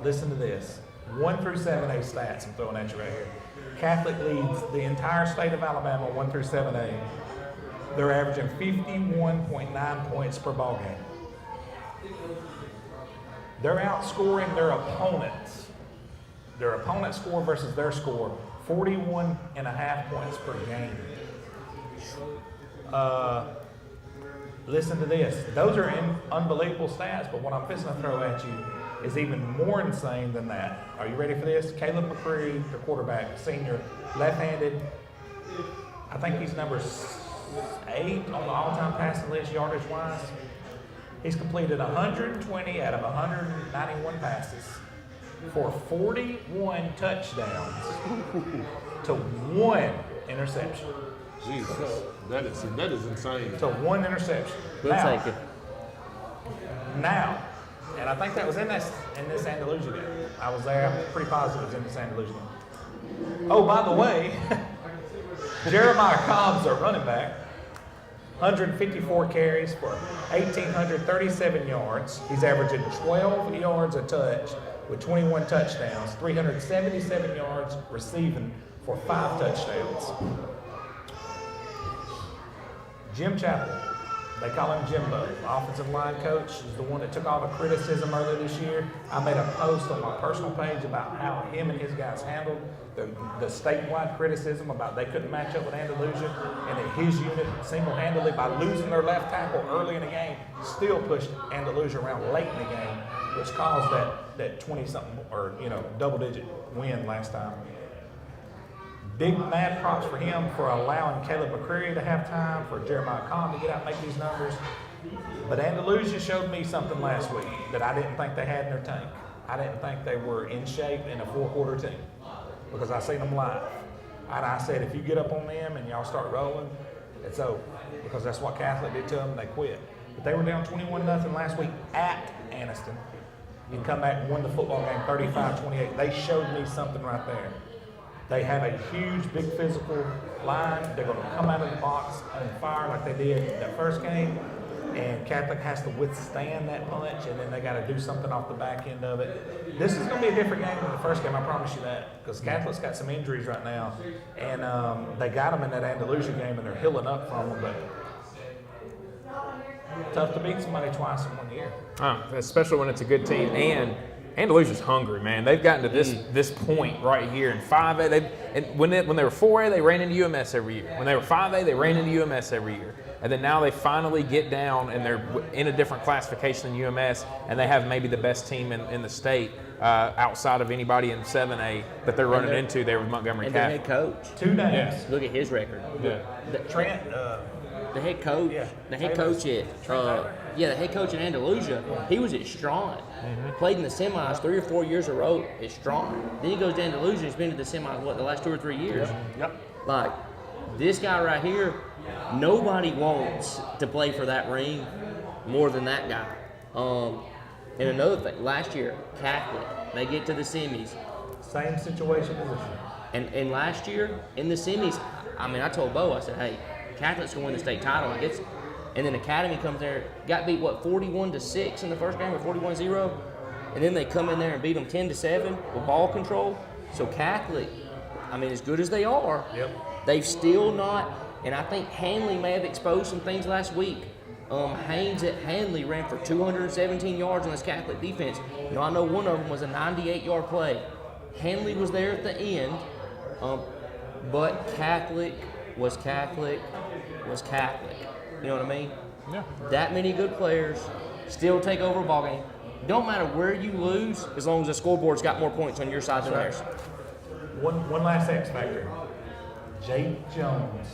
listen to this. 1 through 7A stats I'm throwing at you right here. Catholic leads the entire state of Alabama 1 through 7A. They're averaging 51.9 points per ball game. They're outscoring their opponents. Their opponent's score versus their score, 41.5 points per game. Listen to this. Those are unbelievable stats, but what I'm fixing to throw at you is even more insane than that. Are you ready for this? Caleb McCreary, the quarterback, senior, left-handed. I think he's number 8 on the all-time passing list, yardage-wise. He's completed 120 out of 191 passes for 41 touchdowns to 1 interception. Jesus, that is insane. To 1 interception. We'll take it. Now, and I think that was in this Andalusia game. I was there. I'm pretty positive it was in this Andalusia game. Oh, by the way, Jeremiah Cobb's our running back. 154 carries for 1,837 yards. He's averaging 12 yards a touch with 21 touchdowns, 377 yards receiving for 5 touchdowns. Jim Chappell, they call him Jimbo, offensive line coach, is the one that took all the criticism earlier this year. I made a post on my personal page about how him and his guys handled the statewide criticism about they couldn't match up with Andalusia, and that his unit single-handedly, by losing their left tackle early in the game, still pushed Andalusia around late in the game, which caused that 20-something or double-digit win last time. Big mad props for him for allowing Caleb McCreary to have time, for Jeremiah Cobb to get out and make these numbers. But Andalusia showed me something last week that I didn't think they had in their tank. I didn't think they were in shape in a 4-quarter team because I seen them live. And I said, if you get up on them and y'all start rolling, it's over, because that's what Catholic did to them. They quit. But they were down 21-0 last week at Anniston. You come back and win the football game 35-28. They showed me something right there. They have a huge, big physical line. They're going to come out of the box on fire like they did that first game. And Catholic has to withstand that punch, and then they got to do something off the back end of it. This is going to be a different game than the first game, I promise you that, because Catholic's got some injuries right now. And they got them in that Andalusia game, and they're healing up from them. But tough to beat somebody twice in 1 year. Especially when it's a good team. And Andalusia's hungry, man. They've gotten to this point right here in 5A. When they were 4A, they ran into UMS every year. When they were 5A, they ran into UMS every year. And then now they finally get down, and they're in a different classification than UMS, and they have maybe the best team in the state outside of anybody in 7A that they're running into there with Montgomery Catholic. And their head coach. 2 names. Yeah. Look at his record. Yeah. Trent. The head coach. Yeah. The head coach at the head coach in Andalusia. He was at Straughn. Played in the semis 3 or 4 years in a row at Straughn. Then he goes to Andalusia. He's been to the semis the last 2 or 3 years. Yep. Like this guy right here, nobody wants to play for that ring more than that guy. And another thing, last year, Catholic, they get to the semis. Same situation as this year. And last year, in the semis, I told Bo, I said, hey, Catholic's going to win the state title. And then Academy comes there, got beat, 41-6 in the first game, or 41-0. And then they come in there and beat them 10-7 with ball control. So Catholic, as good as they are, they've still not, and I think Hanley may have exposed some things last week. Haynes at Hanley ran for 217 yards on this Catholic defense. I know one of them was a 98-yard play. Hanley was there at the end, but Catholic was Catholic. You know what I mean? Yeah. That many good players still take over a ball game. Don't matter where you lose, as long as the scoreboard's got more points on your side than theirs. One last X factor. Jake Jones,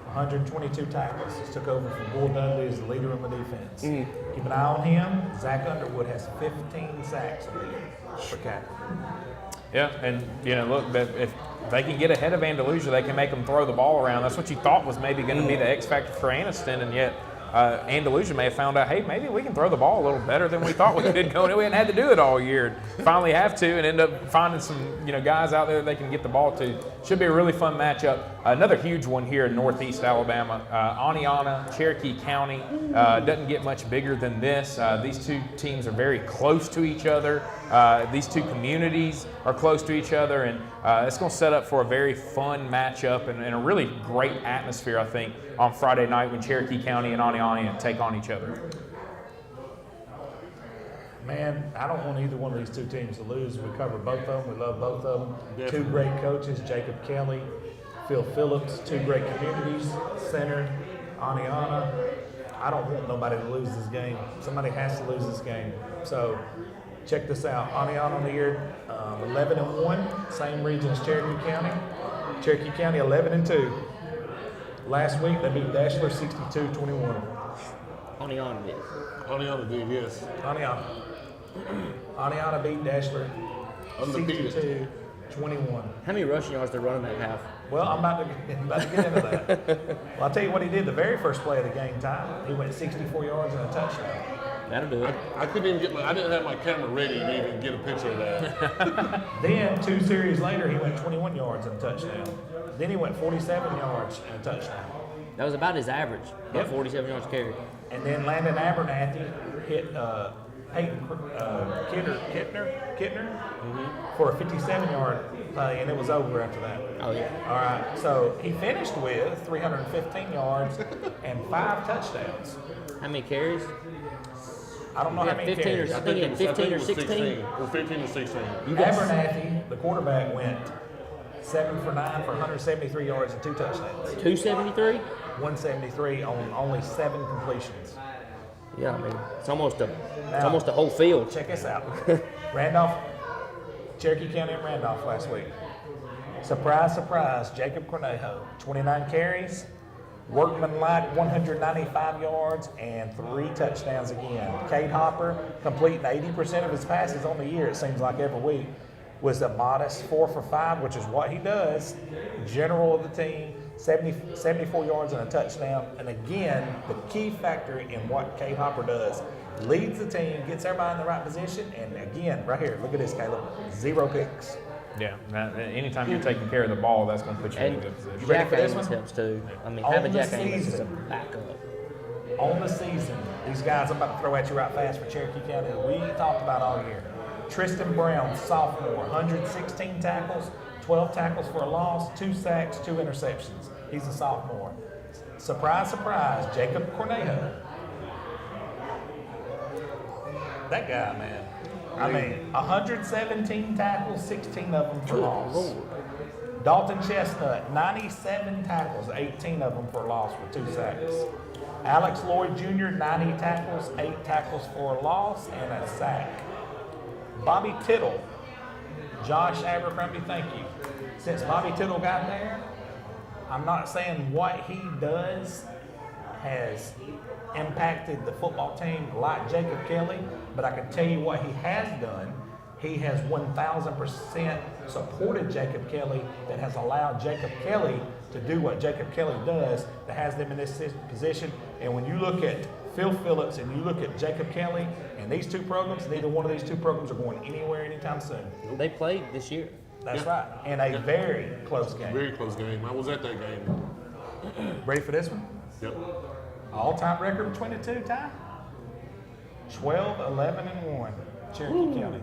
122 tackles, took over from Bull Dudley as the leader in the defense. Keep an eye on him. Zach Underwood has 15 sacks a year for Cat. Yeah, and look, if they can get ahead of Andalusia, they can make them throw the ball around. That's what you thought was maybe going to be the X factor for Anniston, and yet Andalusia may have found out, hey, maybe we can throw the ball a little better than we thought we could go. We hadn't had to do it all year. Finally have to, and end up finding some guys out there that they can get the ball to. Should be a really fun matchup. Another huge one here in Northeast Alabama. Aniana, Cherokee County doesn't get much bigger than this. These two teams are very close to each other. These two communities are close to each other, and it's going to set up for a very fun matchup and a really great atmosphere, I think, on Friday night when Cherokee County and Aniana take on each other. Man, I don't want either one of these two teams to lose. We cover both of them. We love both of them. Definitely. Two great coaches, Jacob Kelly, Phil Phillips, two great communities, Center, Aniana. I don't want nobody to lose this game. Somebody has to lose this game. So check this out. Aniana on the year 11-1, same region as Cherokee County. Cherokee County 11-2. Last week they beat Dashler 62-21. Aniana did. Aniana did, yes. Aniana beat Dashler Undefeated. 62-21. How many rushing yards did they run in that half? Well, I'm about to get into that. Well, I'll tell you what he did the very first play of the game time. He went 64 yards and a touchdown. That'll do it. I couldn't even I didn't have my camera ready to even get a picture of that. Then 2 series later, he went 21 yards and a touchdown. Then he went 47 yards and a touchdown. That was about his average. About Yep. 47 yards carry. And then Landon Abernathy hit Peyton Kittner for a 57-yard play, and it was over after that. Oh, yeah. All right, so he finished with 315 yards and 5 touchdowns. How many carries? I don't know how many 15 or carries. I think he had 15 or it was 16. Or 15 or 16. Abernathy, the quarterback, went 7 for 9 for 173 yards and 2 touchdowns. 273? 173 on only 7 completions. Yeah, I mean, it's almost a Now- whole field. Check this out. Cherokee County and Randolph last week. Surprise, surprise, Jacob Cornejo, 29 carries, workmanlike 195 yards, and 3 touchdowns again. Cade Hopper, completing 80% of his passes on the year, it seems like every week, was a modest 4 for 5, which is what he does. General of the team, 74 yards and a touchdown. And again, the key factor in what Cade Hopper does, leads the team, gets everybody in the right position, and again, right here, look at this, Caleb, 0 picks. Yeah, anytime you're taking care of the ball, that's going to put you in a And good position. ready Jack for this Amos one? helps too. I mean, On having the Jack Amos as a season. backup. On the season, these guys I'm about to throw at you right fast for Cherokee County, we talked about all year. Tristan Brown, sophomore, 116 tackles, 12 tackles for a loss, 2 sacks, 2 interceptions. He's a sophomore. Surprise, surprise, Jacob Cornejo. That guy, man. I mean, 117 tackles, 16 of them for loss. Dalton Chestnut, 97 tackles, 18 of them for loss with 2 sacks. Alex Lloyd Jr., 90 tackles, 8 tackles for a loss and a sack. Bobby Tittle, Josh Abercrombie, thank you. Since Bobby Tittle got there, I'm not saying what he does has impacted the football team like Jacob Kelly, but I can tell you what he has done. He has 1,000% supported Jacob Kelly, that has allowed Jacob Kelly to do what Jacob Kelly does, that has them in this position. And when you look at Phil Phillips and you look at Jacob Kelly and these 2 programs, neither one of these 2 programs are going anywhere anytime soon. They played this year. That's right. In a very close game. Very close game. I was at that game. Ready for this one? Yep. All-time record between the 2, Ty? 12-11-1, Cherokee County.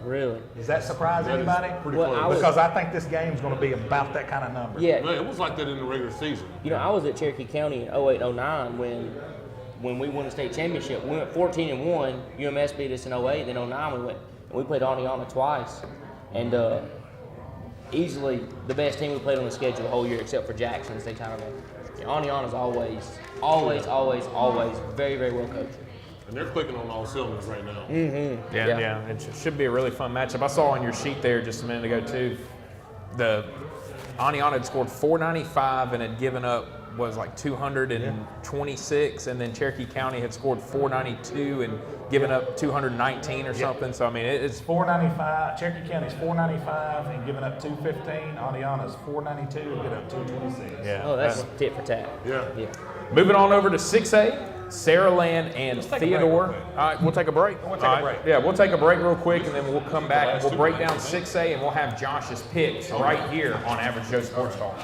Really? Does that surprise That is anybody? pretty Well, close. I was- Because I think this game's going to be about that kind of number. Yeah. Man, it was like that in the regular season. You know, I was at Cherokee County in 08-09 when we won the state championship. We went 14-1. UMS beat us in 08. Then 09 we played Aniana twice, and easily the best team we played on the schedule the whole year, except for Jackson State Tournament. Aniana's always very, very well coached. And they're clicking on all cylinders right now. Yeah, it should be a really fun matchup. I saw on your sheet there just a minute ago too, Aniana had scored 495 and had given up was like 226, and then Cherokee County had scored 492 and given up 219 or something. So I mean, it's 495. Cherokee County's 495 and giving up 215. Aniana's 492 and giving up 226. yeah. Oh, that's tit for tat. Yeah. Yeah. Moving on over to 6A. Saraland and Let's take a break Theodore. real quick. All right, we'll take a break. We'll take a All break. Yeah, we'll take a break real quick, and then we'll come back and we'll two break down breaks, I 6A, and we'll have Josh's picks right here on Average Joe Sports Talk.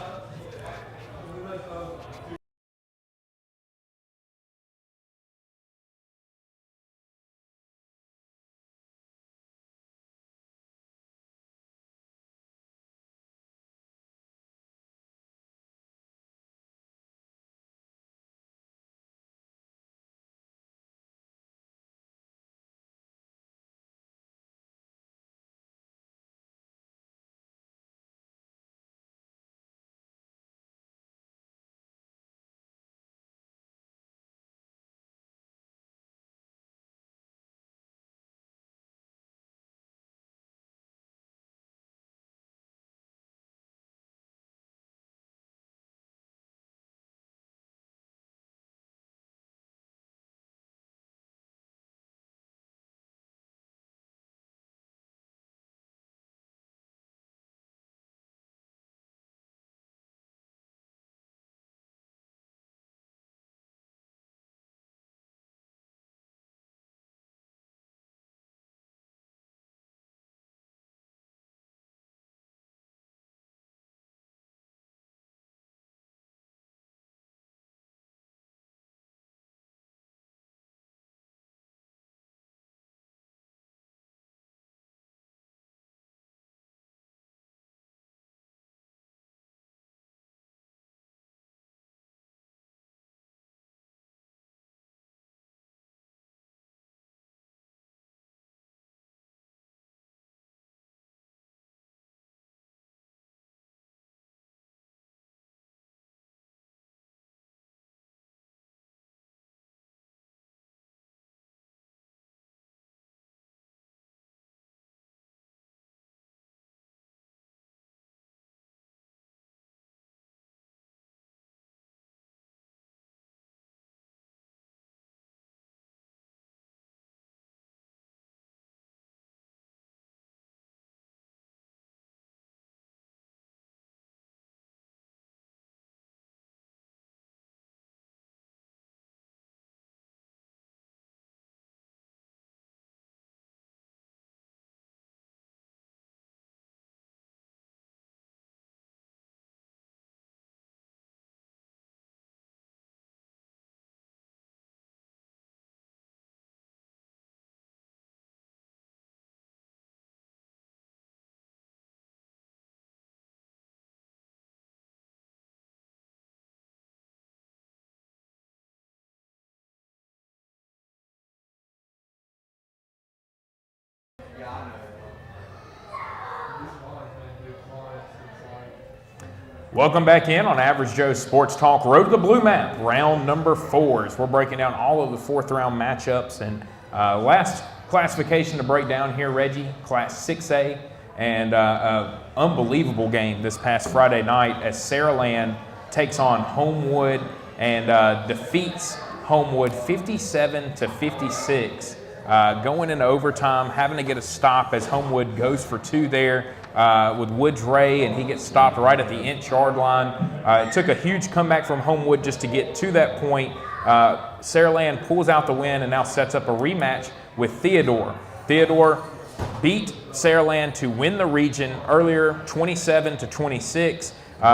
Welcome back in on Average Joe Sports Talk. Road to the Blue Map, round number 4. We're breaking down all of the 4th round matchups. And last classification to break down here, Reggie, Class 6A. And unbelievable game this past Friday night as Saraland takes on Homewood and defeats Homewood 57-56. Going into overtime, having to get a stop as Homewood goes for 2 there with Woods Ray, and he gets stopped right at the inch-yard line. It took a huge comeback from Homewood just to get to that point. Saraland pulls out the win and now sets up a rematch with Theodore. Theodore beat Saraland to win the region earlier, 27-26.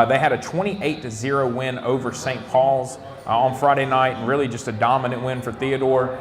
They had a 28-0 win over St. Paul's on Friday night, and really just a dominant win for Theodore.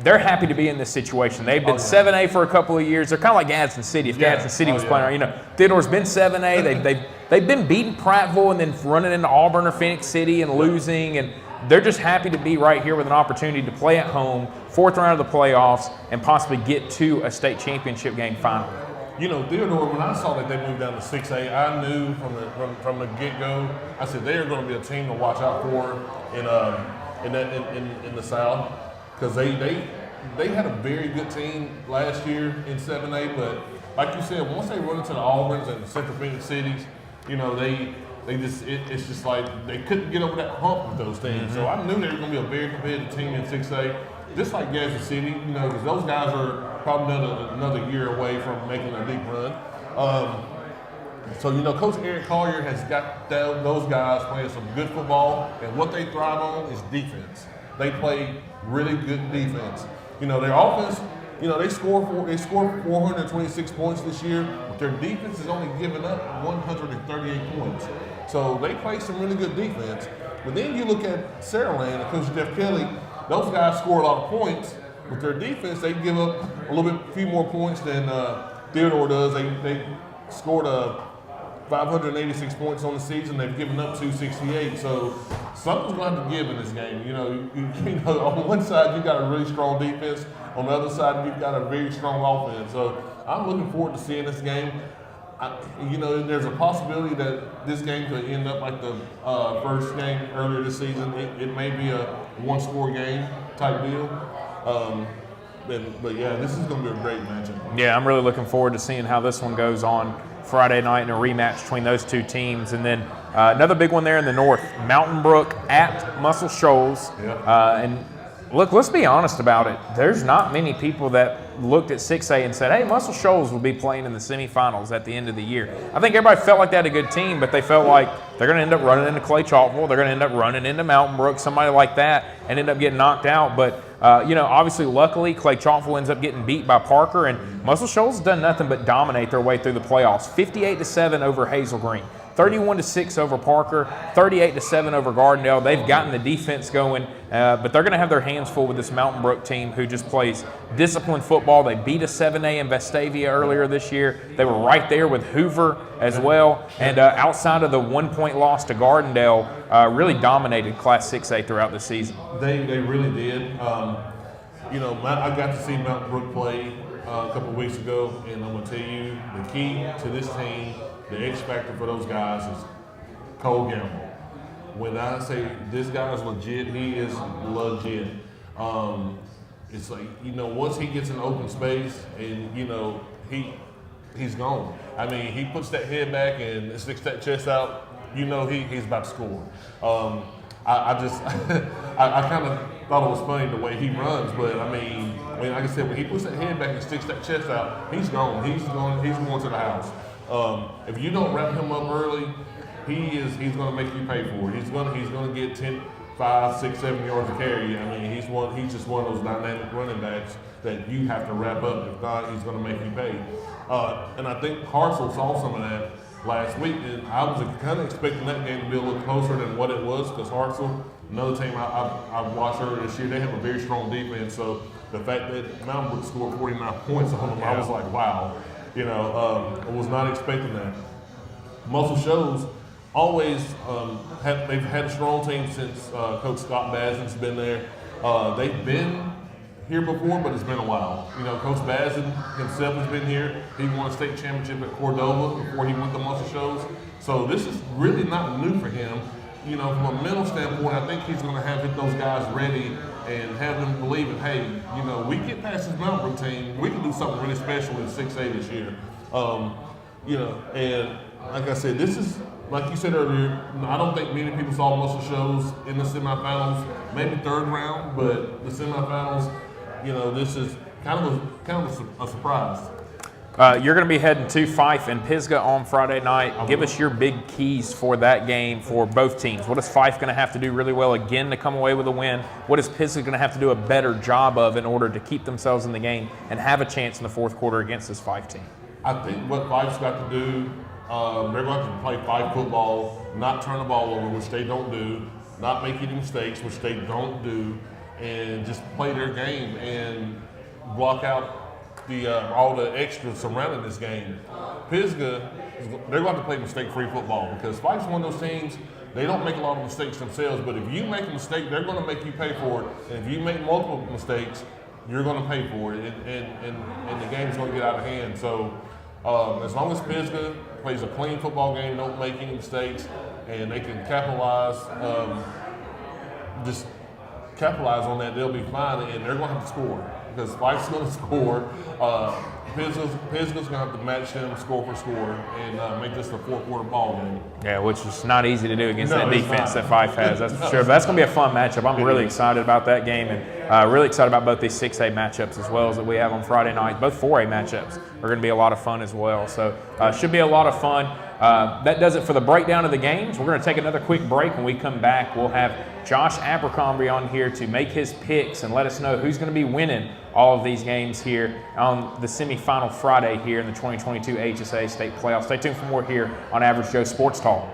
They're happy to be in this situation. They've been 7A for a couple of years. They're kind of like Gadsden City. If Gadsden City was playing, you know, Theodore's been 7A. They've been beating Prattville and then running into Auburn or Phoenix City and losing, and they're just happy to be right here with an opportunity to play at home, 4th round of the playoffs, and possibly get to a state championship game finally. You know, Theodore, when I saw that they moved down to 6A, I knew from the get-go, I said they are going to be a team to watch out for in the South, because they had a very good team last year in 7A, but like you said, once they run into the Auburns and Central Phoenix cities, you know, it's just like they couldn't get over that hump with those teams. So I knew they were going to be a very competitive team in 6A, just like Gadsden City, you know, because those guys are probably another year away from making a deep run. So, you know, Coach Eric Collier has got those guys playing some good football, and what they thrive on is defense. They play really good defense. You know, their offense, you know, they scored 426 points this year, but their defense has only given up 138 points. So they play some really good defense. But then you look at Saraland and Coach Jeff Kelly, those guys score a lot of points. With their defense, they give up a few more points than Theodore does. They scored 586 points on the season. They've given up 268. So something's going to have to give in this game. You know, you know, on one side you got a really strong defense. On the other side you've got a very strong offense. So I'm looking forward to seeing this game. You know, there's a possibility that this game could end up like the first game earlier this season. It may be a one-score game type deal. But yeah, this is going to be a great matchup. Yeah, I'm really looking forward to seeing how this one goes on Friday night in a rematch between those two teams. And then another big one there in the north, Mountain Brook at Muscle Shoals. Yeah. And look, let's be honest about it. There's not many people that looked at 6A and said, hey, Muscle Shoals will be playing in the semifinals at the end of the year. I think everybody felt like they had a good team, but they felt like they're going to end up running into Clay Chalkville. They're going to end up running into Mountain Brook, somebody like that, and end up getting knocked out. But, you know, obviously, luckily, Clay Chalkville ends up getting beat by Parker, and Muscle Shoals has done nothing but dominate their way through the playoffs. 58-7 over Hazel Green. 31-6 over Parker, 38-7 over Gardendale. They've gotten the defense going, but they're going to have their hands full with this Mountain Brook team who just plays disciplined football. They beat a 7A in Vestavia earlier this year. They were right there with Hoover as well, and outside of the 1-point loss to Gardendale, really dominated Class 6A throughout the season. They really did. You know, I got to see Mountain Brook play a couple of weeks ago, and I'm going to tell you the key to this team, the X factor for those guys is Cole Gamble. When I say this guy is legit, he is legit. It's like, you know, once he gets in open space and, you know, he's gone. I mean, he puts that head back and sticks that chest out, you know he's about to score. I kind of thought it was funny the way he runs, but I mean, like I said, when he puts that head back and sticks that chest out, he's gone. He's going to the house. If you don't wrap him up early, he's going to make you pay for it. He's going to get 10, 5, 6, 7 yards of carry. I mean, he's just one of those dynamic running backs that you have to wrap up. If not, he's going to make you pay. And I think Hartzell saw some of that last week, and I was kind of expecting that game to be a little closer than what it was, because Hartzell, another team I watched earlier this year, they have a very strong defense. So the fact that Mountain Brook scored 49 points on them, I was like, wow. You know, I was not expecting that. Muscle Shoals always they've had a strong team since Coach Scott Bazin's been there. They've been here before, but it's been a while. You know, Coach Bazin himself has been here. He won a state championship at Cordova before he went to Muscle Shoals. So this is really not new for him. You know, from a mental standpoint, I think he's going to have those guys ready and have them believing, hey, you know, we get past this Mountain Brook team, we can do something really special in 6A this year. You know, and like I said, this is, like you said earlier, I don't think many people saw Muscle Shoals in the semifinals, maybe third round, but the semifinals, you know, this is kind of a surprise. You're going to be heading to Fife and Pisgah on Friday night. Give us your big keys for that game for both teams. What is Fife going to have to do really well again to come away with a win? What is Pisgah going to have to do a better job of in order to keep themselves in the game and have a chance in the fourth quarter against this Fife team? I think what Fife's got to do, they're going to have to play Fife football, not turn the ball over, which they don't do, not make any mistakes, which they don't do, and just play their game and block out all the extras surrounding this game. Pisgah, they're going to play mistake-free football because Fife's one of those teams, they don't make a lot of mistakes themselves, but if you make a mistake, they're going to make you pay for it. And if you make multiple mistakes, you're going to pay for it, and the game's going to get out of hand. So as long as Pisgah plays a clean football game, don't make any mistakes, and they can capitalize, just capitalize on that, they'll be fine, and they're going to have to score because Spike's going to score. Pisgah's going to have to match them score for score and make this a fourth-quarter ball game. Yeah, which is not easy to do against No, that it's defense not. that Fife has, that's for sure. But that's going to be a fun matchup. I'm really excited about that game, and really excited about both these 6A matchups as well as that we have on Friday night. Both 4A matchups are going to be a lot of fun as well. So should be a lot of fun. That does it for the breakdown of the games. We're going to take another quick break. When we come back, we'll have Josh Abercrombie on here to make his picks and let us know who's going to be winning all of these games here on the semifinal Friday here in the 2022 AHSAA State Playoffs. Stay tuned for more here on Average Joe Sports Talk.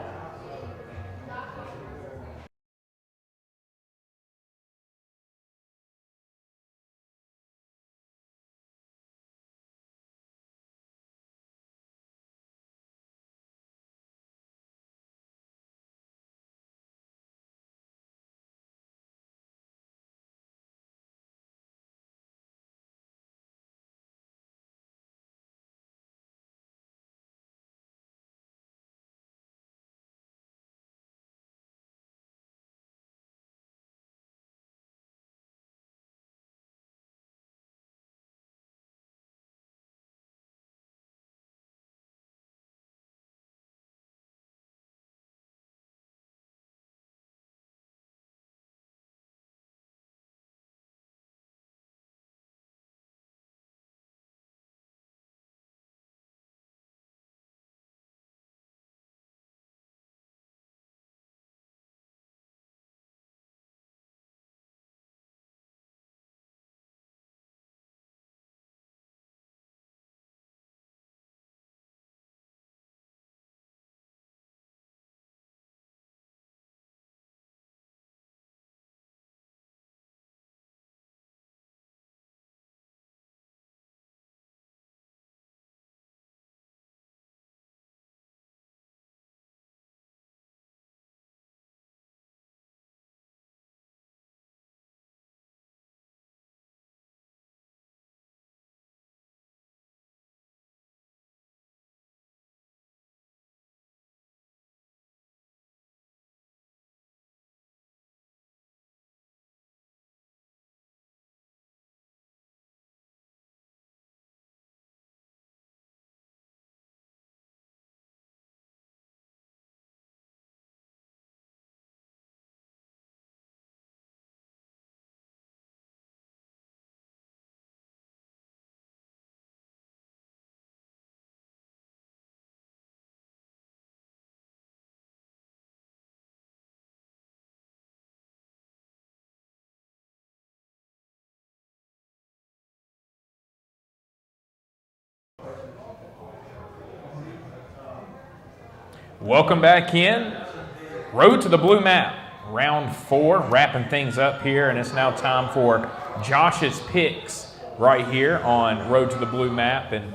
Welcome back in. Road to the Blue Map, round 4, wrapping things up here, and it's now time for Josh's picks right here on Road to the Blue Map. And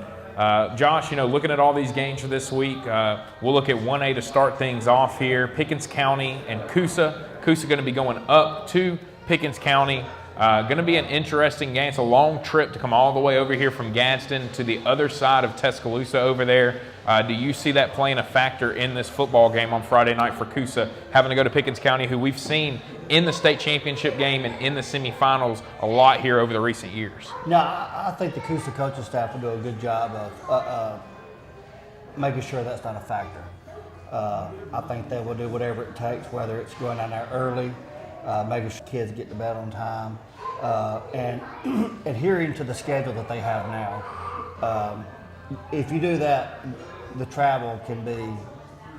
Josh, looking at all these games for this week, we'll look at 1A to start things off here. Pickens County and Coosa. Coosa going to be going up to Pickens County. Going to be an interesting game. It's a long trip to come all the way over here from Gadsden to the other side of Tuscaloosa over there. Do you see that playing a factor in this football game on Friday night for Coosa, having to go to Pickens County, who we've seen in the state championship game and in the semifinals a lot here over the recent years? No, I think the Coosa coaching staff will do a good job of making sure that's not a factor. I think they will do whatever it takes, whether it's going down there early, making sure kids get to bed on time, and adhering to the schedule that they have now. If you do that, the travel can be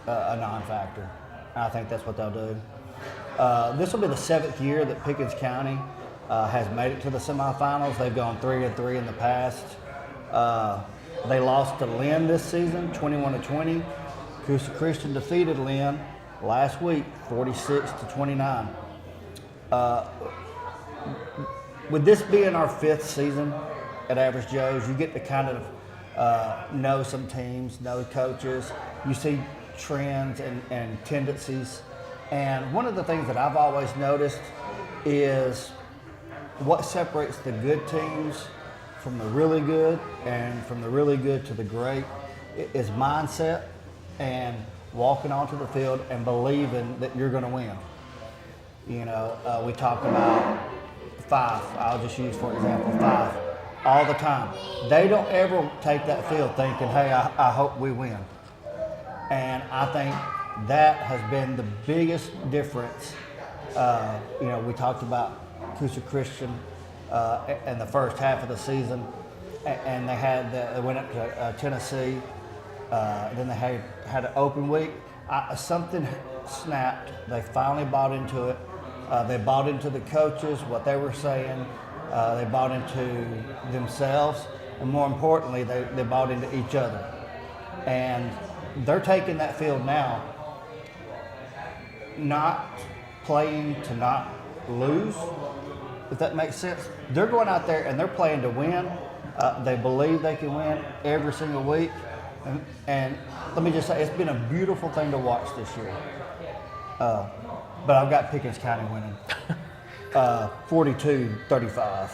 a non-factor. I think that's what they'll do. This will be the 7th year that Pickens County has made it to the semifinals. They've gone 3-3 in the past. They lost to Lynn this season, 21-20. Coosa Christian defeated Lynn last week, 46-29. With this being our 5th season at Average Joe's, you get to kind of know some teams, know coaches. You see trends and tendencies. And one of the things that I've always noticed is what separates the good teams from the really good and from the really good to the great is mindset and walking onto the field and believing that you're going to win. We talk about Fife. I'll just use, for example, Fife all the time. They don't ever take that field thinking, hey, I hope we win. And I think that has been the biggest difference. We talked about Coosa Christian in the first half of the season, and they went up to Tennessee. Then they had an open week. Something snapped. They finally bought into it. They bought into the coaches, what they were saying. They bought into themselves, and more importantly, they bought into each other. And they're taking that field now, not playing to not lose, if that makes sense. They're going out there and they're playing to win. They believe they can win every single week. And let me just say, it's been a beautiful thing to watch this year. But I've got Pickens County winning 42-35.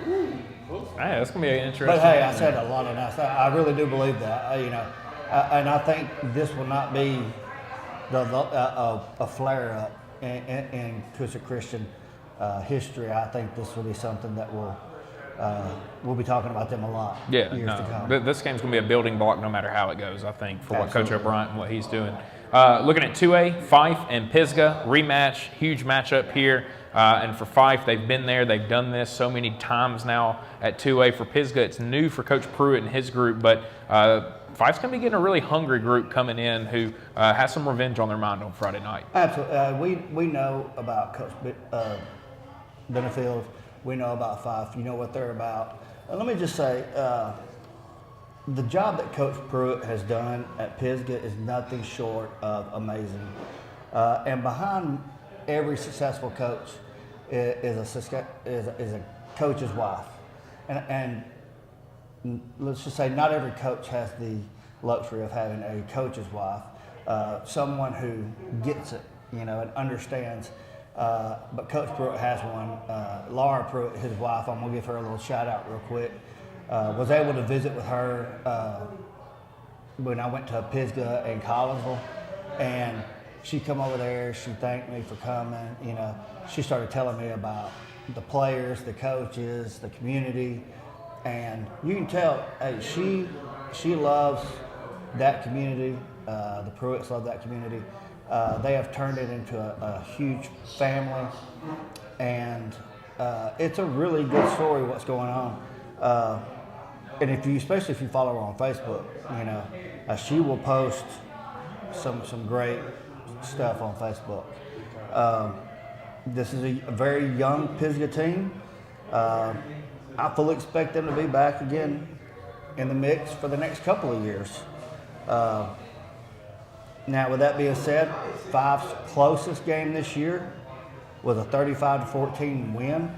Hey, that's going to be an interesting But hey, I game said there. a lot of nice. I really do believe that. And I think this will not be a flare up in Coosa Christian history. I think this will be something that we'll be talking about them a lot. Years to come. This game's going to be a building block no matter how it goes, I think, for what Coach Absolutely. O'Brien and what he's doing. Looking at 2A, Fife and Pisgah, rematch, huge matchup here. And for Fife, they've been there. They've done this so many times now at 2A. For Pisgah, it's new for Coach Pruitt and his group, but Fife's going to be getting a really hungry group coming in who has some revenge on their mind on Friday night. Absolutely. We know about Coach Benefield. We know about Fife. You know what they're about. Let me just say, the job that Coach Pruitt has done at Pisgah is nothing short of amazing. And behind every successful coach is a coach's wife. And let's just say not every coach has the luxury of having a coach's wife, someone who gets it, and understands. But Coach Pruitt has one. Laura Pruitt, his wife, I'm going to give her a little shout out real quick. Was able to visit with her when I went to Pisgah in Collinsville, and she come over there. She thanked me for coming. She started telling me about the players, the coaches, the community, and you can tell. Hey, she loves that community. The Pruitts love that community. They have turned it into a huge family, and it's a really good story what's going on. And especially if you follow her on Facebook, she will post some great stuff on Facebook. This is a very young Pisgah team. I fully expect them to be back again in the mix for the next couple of years. Now, with that being said, Fife's closest game this year was a 35-14 win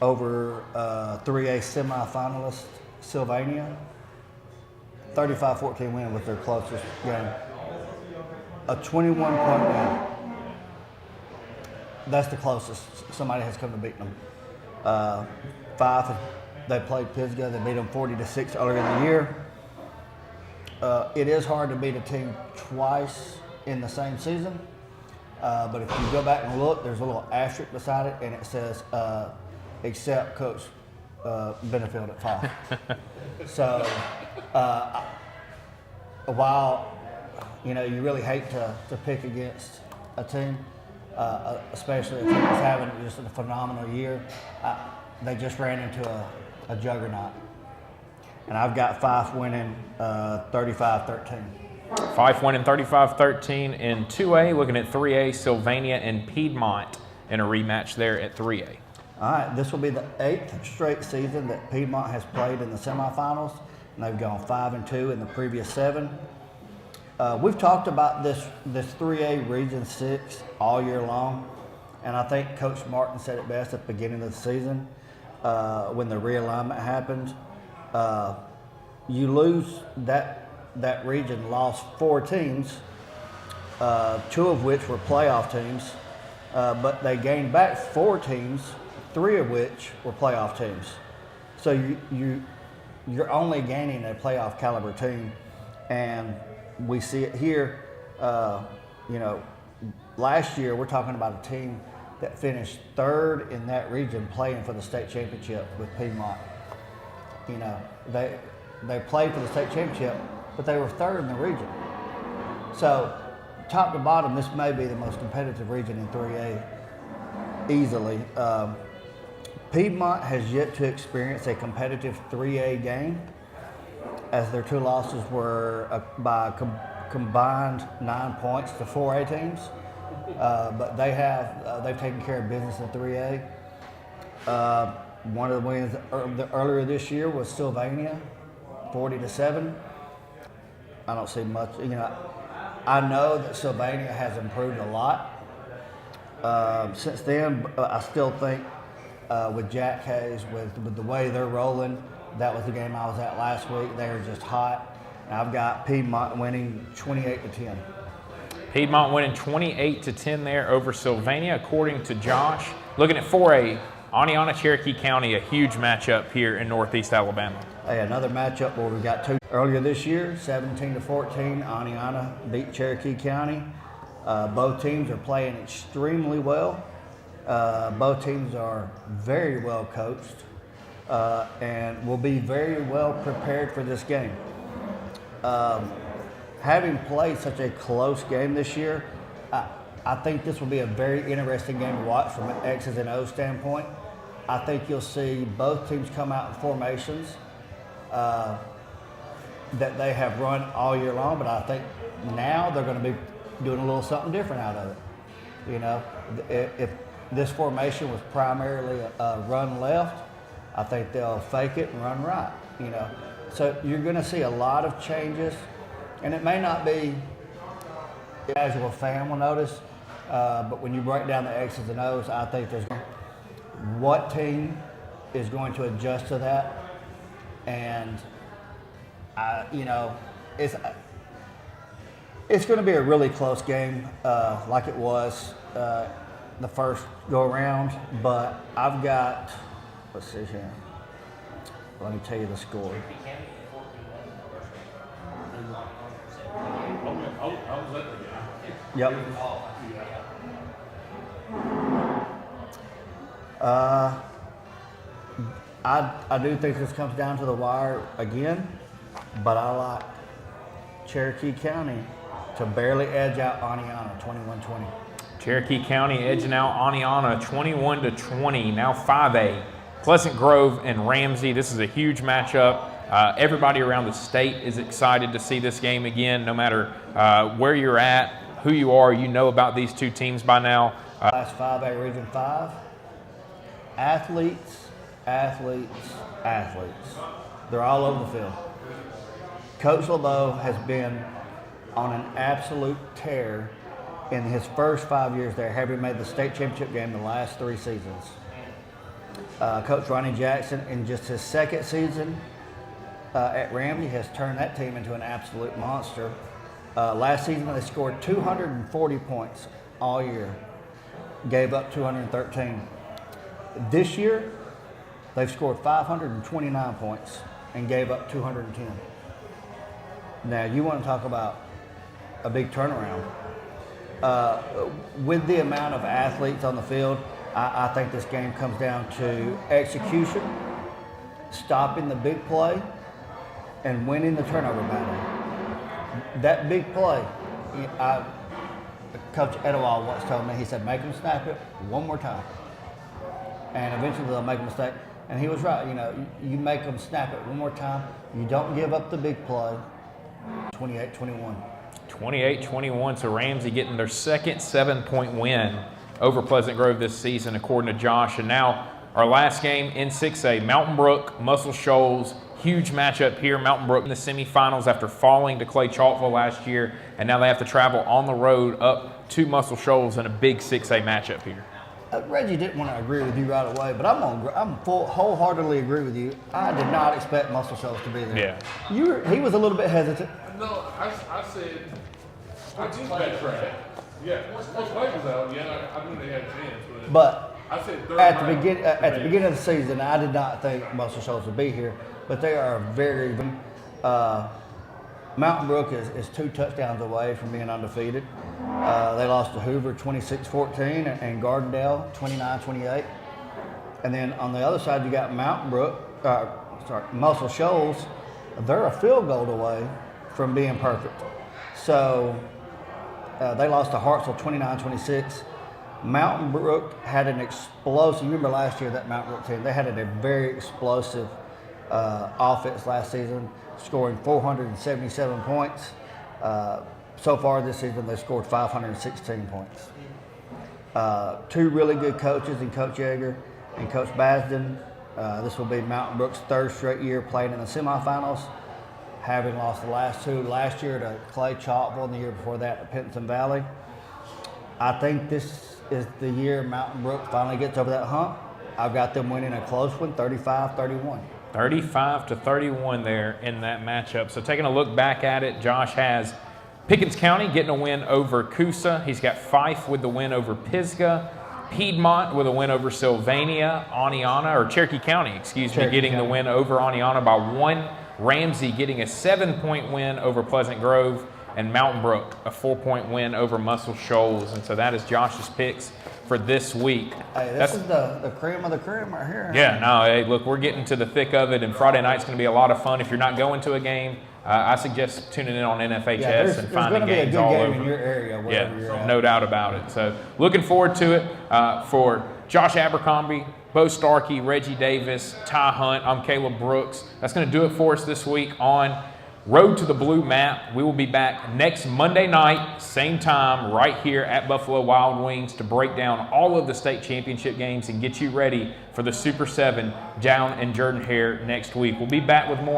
over 3A semifinalist Sylvania. 35-14 win was their closest game. A 21-point win. That's the closest somebody has come to beat them. Fife, they played Pisgah. They beat them 40-6 earlier in the year. It is hard to beat a team twice in the same season. But if you go back and look, there's a little asterisk beside it, and it says, except Coach Benefield at Fife. So while you really hate to pick against a team, especially a team that's having just a phenomenal year, they just ran into a juggernaut. And I've got Fife winning 35-13. Fife winning 35-13 in 2A. Looking at 3A, Sylvania and Piedmont in a rematch there at 3A. All right, this will be the 8th straight season that Piedmont has played in the semifinals, and they've gone 5-2 in the previous 7. We've talked about this 3A Region 6 all year long, and I think Coach Martin said it best at the beginning of the season when the realignment happened. You lose that region, lost 4 teams, 2 of which were playoff teams, but they gained back 4 teams, 3 of which were playoff teams. So you're only gaining a playoff caliber team, and we see it here. last year, we're talking about a team that finished third in that region playing for the state championship with Piedmont. You know, they played for the state championship, but they were third in the region. So, top to bottom, this may be the most competitive region in 3A easily. Piedmont has yet to experience a competitive 3A game, as their 2 losses were by combined 9 points to 4A teams. But they've taken care of business in 3A. One of the wins earlier this year was Sylvania, 40-7. I don't see much. You know, I know that Sylvania has improved a lot since then. I still think with Jack Hayes, with the way they're rolling, that was the game I was at last week. They were just hot. And I've got Piedmont winning 28-10. Piedmont winning 28-10 there over Sylvania, according to Josh. Looking at 4A, Aniana, Cherokee County, a huge matchup here in Northeast Alabama. Hey, another matchup where we got 2 earlier this year, 17-14. Aniana beat Cherokee County. Both teams are playing extremely well. Both teams are very well coached and will be very well prepared for this game. Having played such a close game this year, I think this will be a very interesting game to watch from an X's and O's standpoint. I think you'll see both teams come out in formations that they have run all year long, but I think now they're going to be doing a little something different out of it. You know, if this formation was primarily a run left, I think they'll fake it and run right, you know. So you're going to see a lot of changes, and it may not be a casual fan will notice, but when you break down the X's and O's, I think there's what team is going to adjust to that, and you know, it's going to be a really close game, like it was the first go around. But I've got, let's see here. Let me tell you the score. Yep. I do think this comes down to the wire again, but I like Cherokee County to barely edge out Aniana 21-20. Cherokee County edging out Aniana 21-20. Now 5A, Pleasant Grove and Ramsey. This is a huge matchup. Everybody around the state is excited to see this game again. No matter where you're at, who you are, you know about these 2 teams by now. Class 5A Region 5. Athletes. They're all over the field. Coach LeBeau has been on an absolute tear in his first 5 years there, having made the state championship game the last 3 seasons. Coach Ronnie Jackson, in just his 2nd season at Ramsey, has turned that team into an absolute monster. Last season, they scored 240 points all year, gave up 213. This year, they've scored 529 points and gave up 210. Now, you want to talk about a big turnaround. With the amount of athletes on the field, I think this game comes down to execution, stopping the big play, and winning the turnover battle. That big play, Coach Etowah once told me, he said, make them snap it one more time. And eventually they'll make a mistake. And he was right. You know, you make them snap it one more time. You don't give up the big play. 28-21. 28-21, so Ramsey getting their 2nd 7-point win over Pleasant Grove this season, according to Josh. And now our last game in 6A, Mountain Brook, Muscle Shoals. Huge matchup here. Mountain Brook in the semifinals after falling to Clay Chalkville last year, and now they have to travel on the road up to Muscle Shoals in a big 6A matchup here. Reggie didn't want to agree with you right away, but I'm wholeheartedly agree with you. I did not expect Muscle Shoals to be there. Yeah. He was a little bit hesitant. No, I said I do bet Fred. Yeah, once Blake was out, yeah, I knew they had a chance. But I said third at round. the beginning of the season, I did not think Muscle Shoals would be here, but they are very. Mountain Brook is 2 touchdowns away from being undefeated. They lost to Hoover 26-14 and Gardendale 29-28. And then on the other side, you got Muscle Shoals. They're a field goal away from being perfect. So they lost to Hartsville 29-26. Mountain Brook had an explosive, you remember last year that Mountain Brook team, they had a very explosive offense last season, scoring 477 points. So far this season, they scored 516 points. 2 really good coaches in Coach Yeager and Coach Basden. This will be Mountain Brook's 3rd straight year playing in the semifinals, having lost the last 2 last year to Clay Chalkville and the year before that to Pinson Valley. I think this is the year Mountain Brook finally gets over that hump. I've got them winning a close one, 35-31. 35-31 there in that matchup. So taking a look back at it, Josh has Pickens County getting a win over Coosa. He's got Fife with the win over Pisgah. Piedmont with a win over Sylvania. Cherokee County, getting the win over Aniana by 1. Ramsey getting a 7-point win over Pleasant Grove. And Mountain Brook, a 4-point win over Muscle Shoals. And so that is Josh's picks for this week. Hey, this is the cream of the cream right here. Yeah, no, hey, look, we're getting to the thick of it, and Friday night's going to be a lot of fun. If you're not going to a game, I suggest tuning in on NFHS and finding games all over. There's going to be a good game in your area, wherever you're at. No doubt about it. So looking forward to it. For Josh Abercrombie, Bo Starkey, Reggie Davis, Ty Hunt, I'm Caleb Brooks. That's going to do it for us this week on Road to the Blue Map. We will be back next Monday night, same time, right here at Buffalo Wild Wings to break down all of the state championship games and get you ready for the Super 7 down in Jordan-Hare next week. We'll be back with more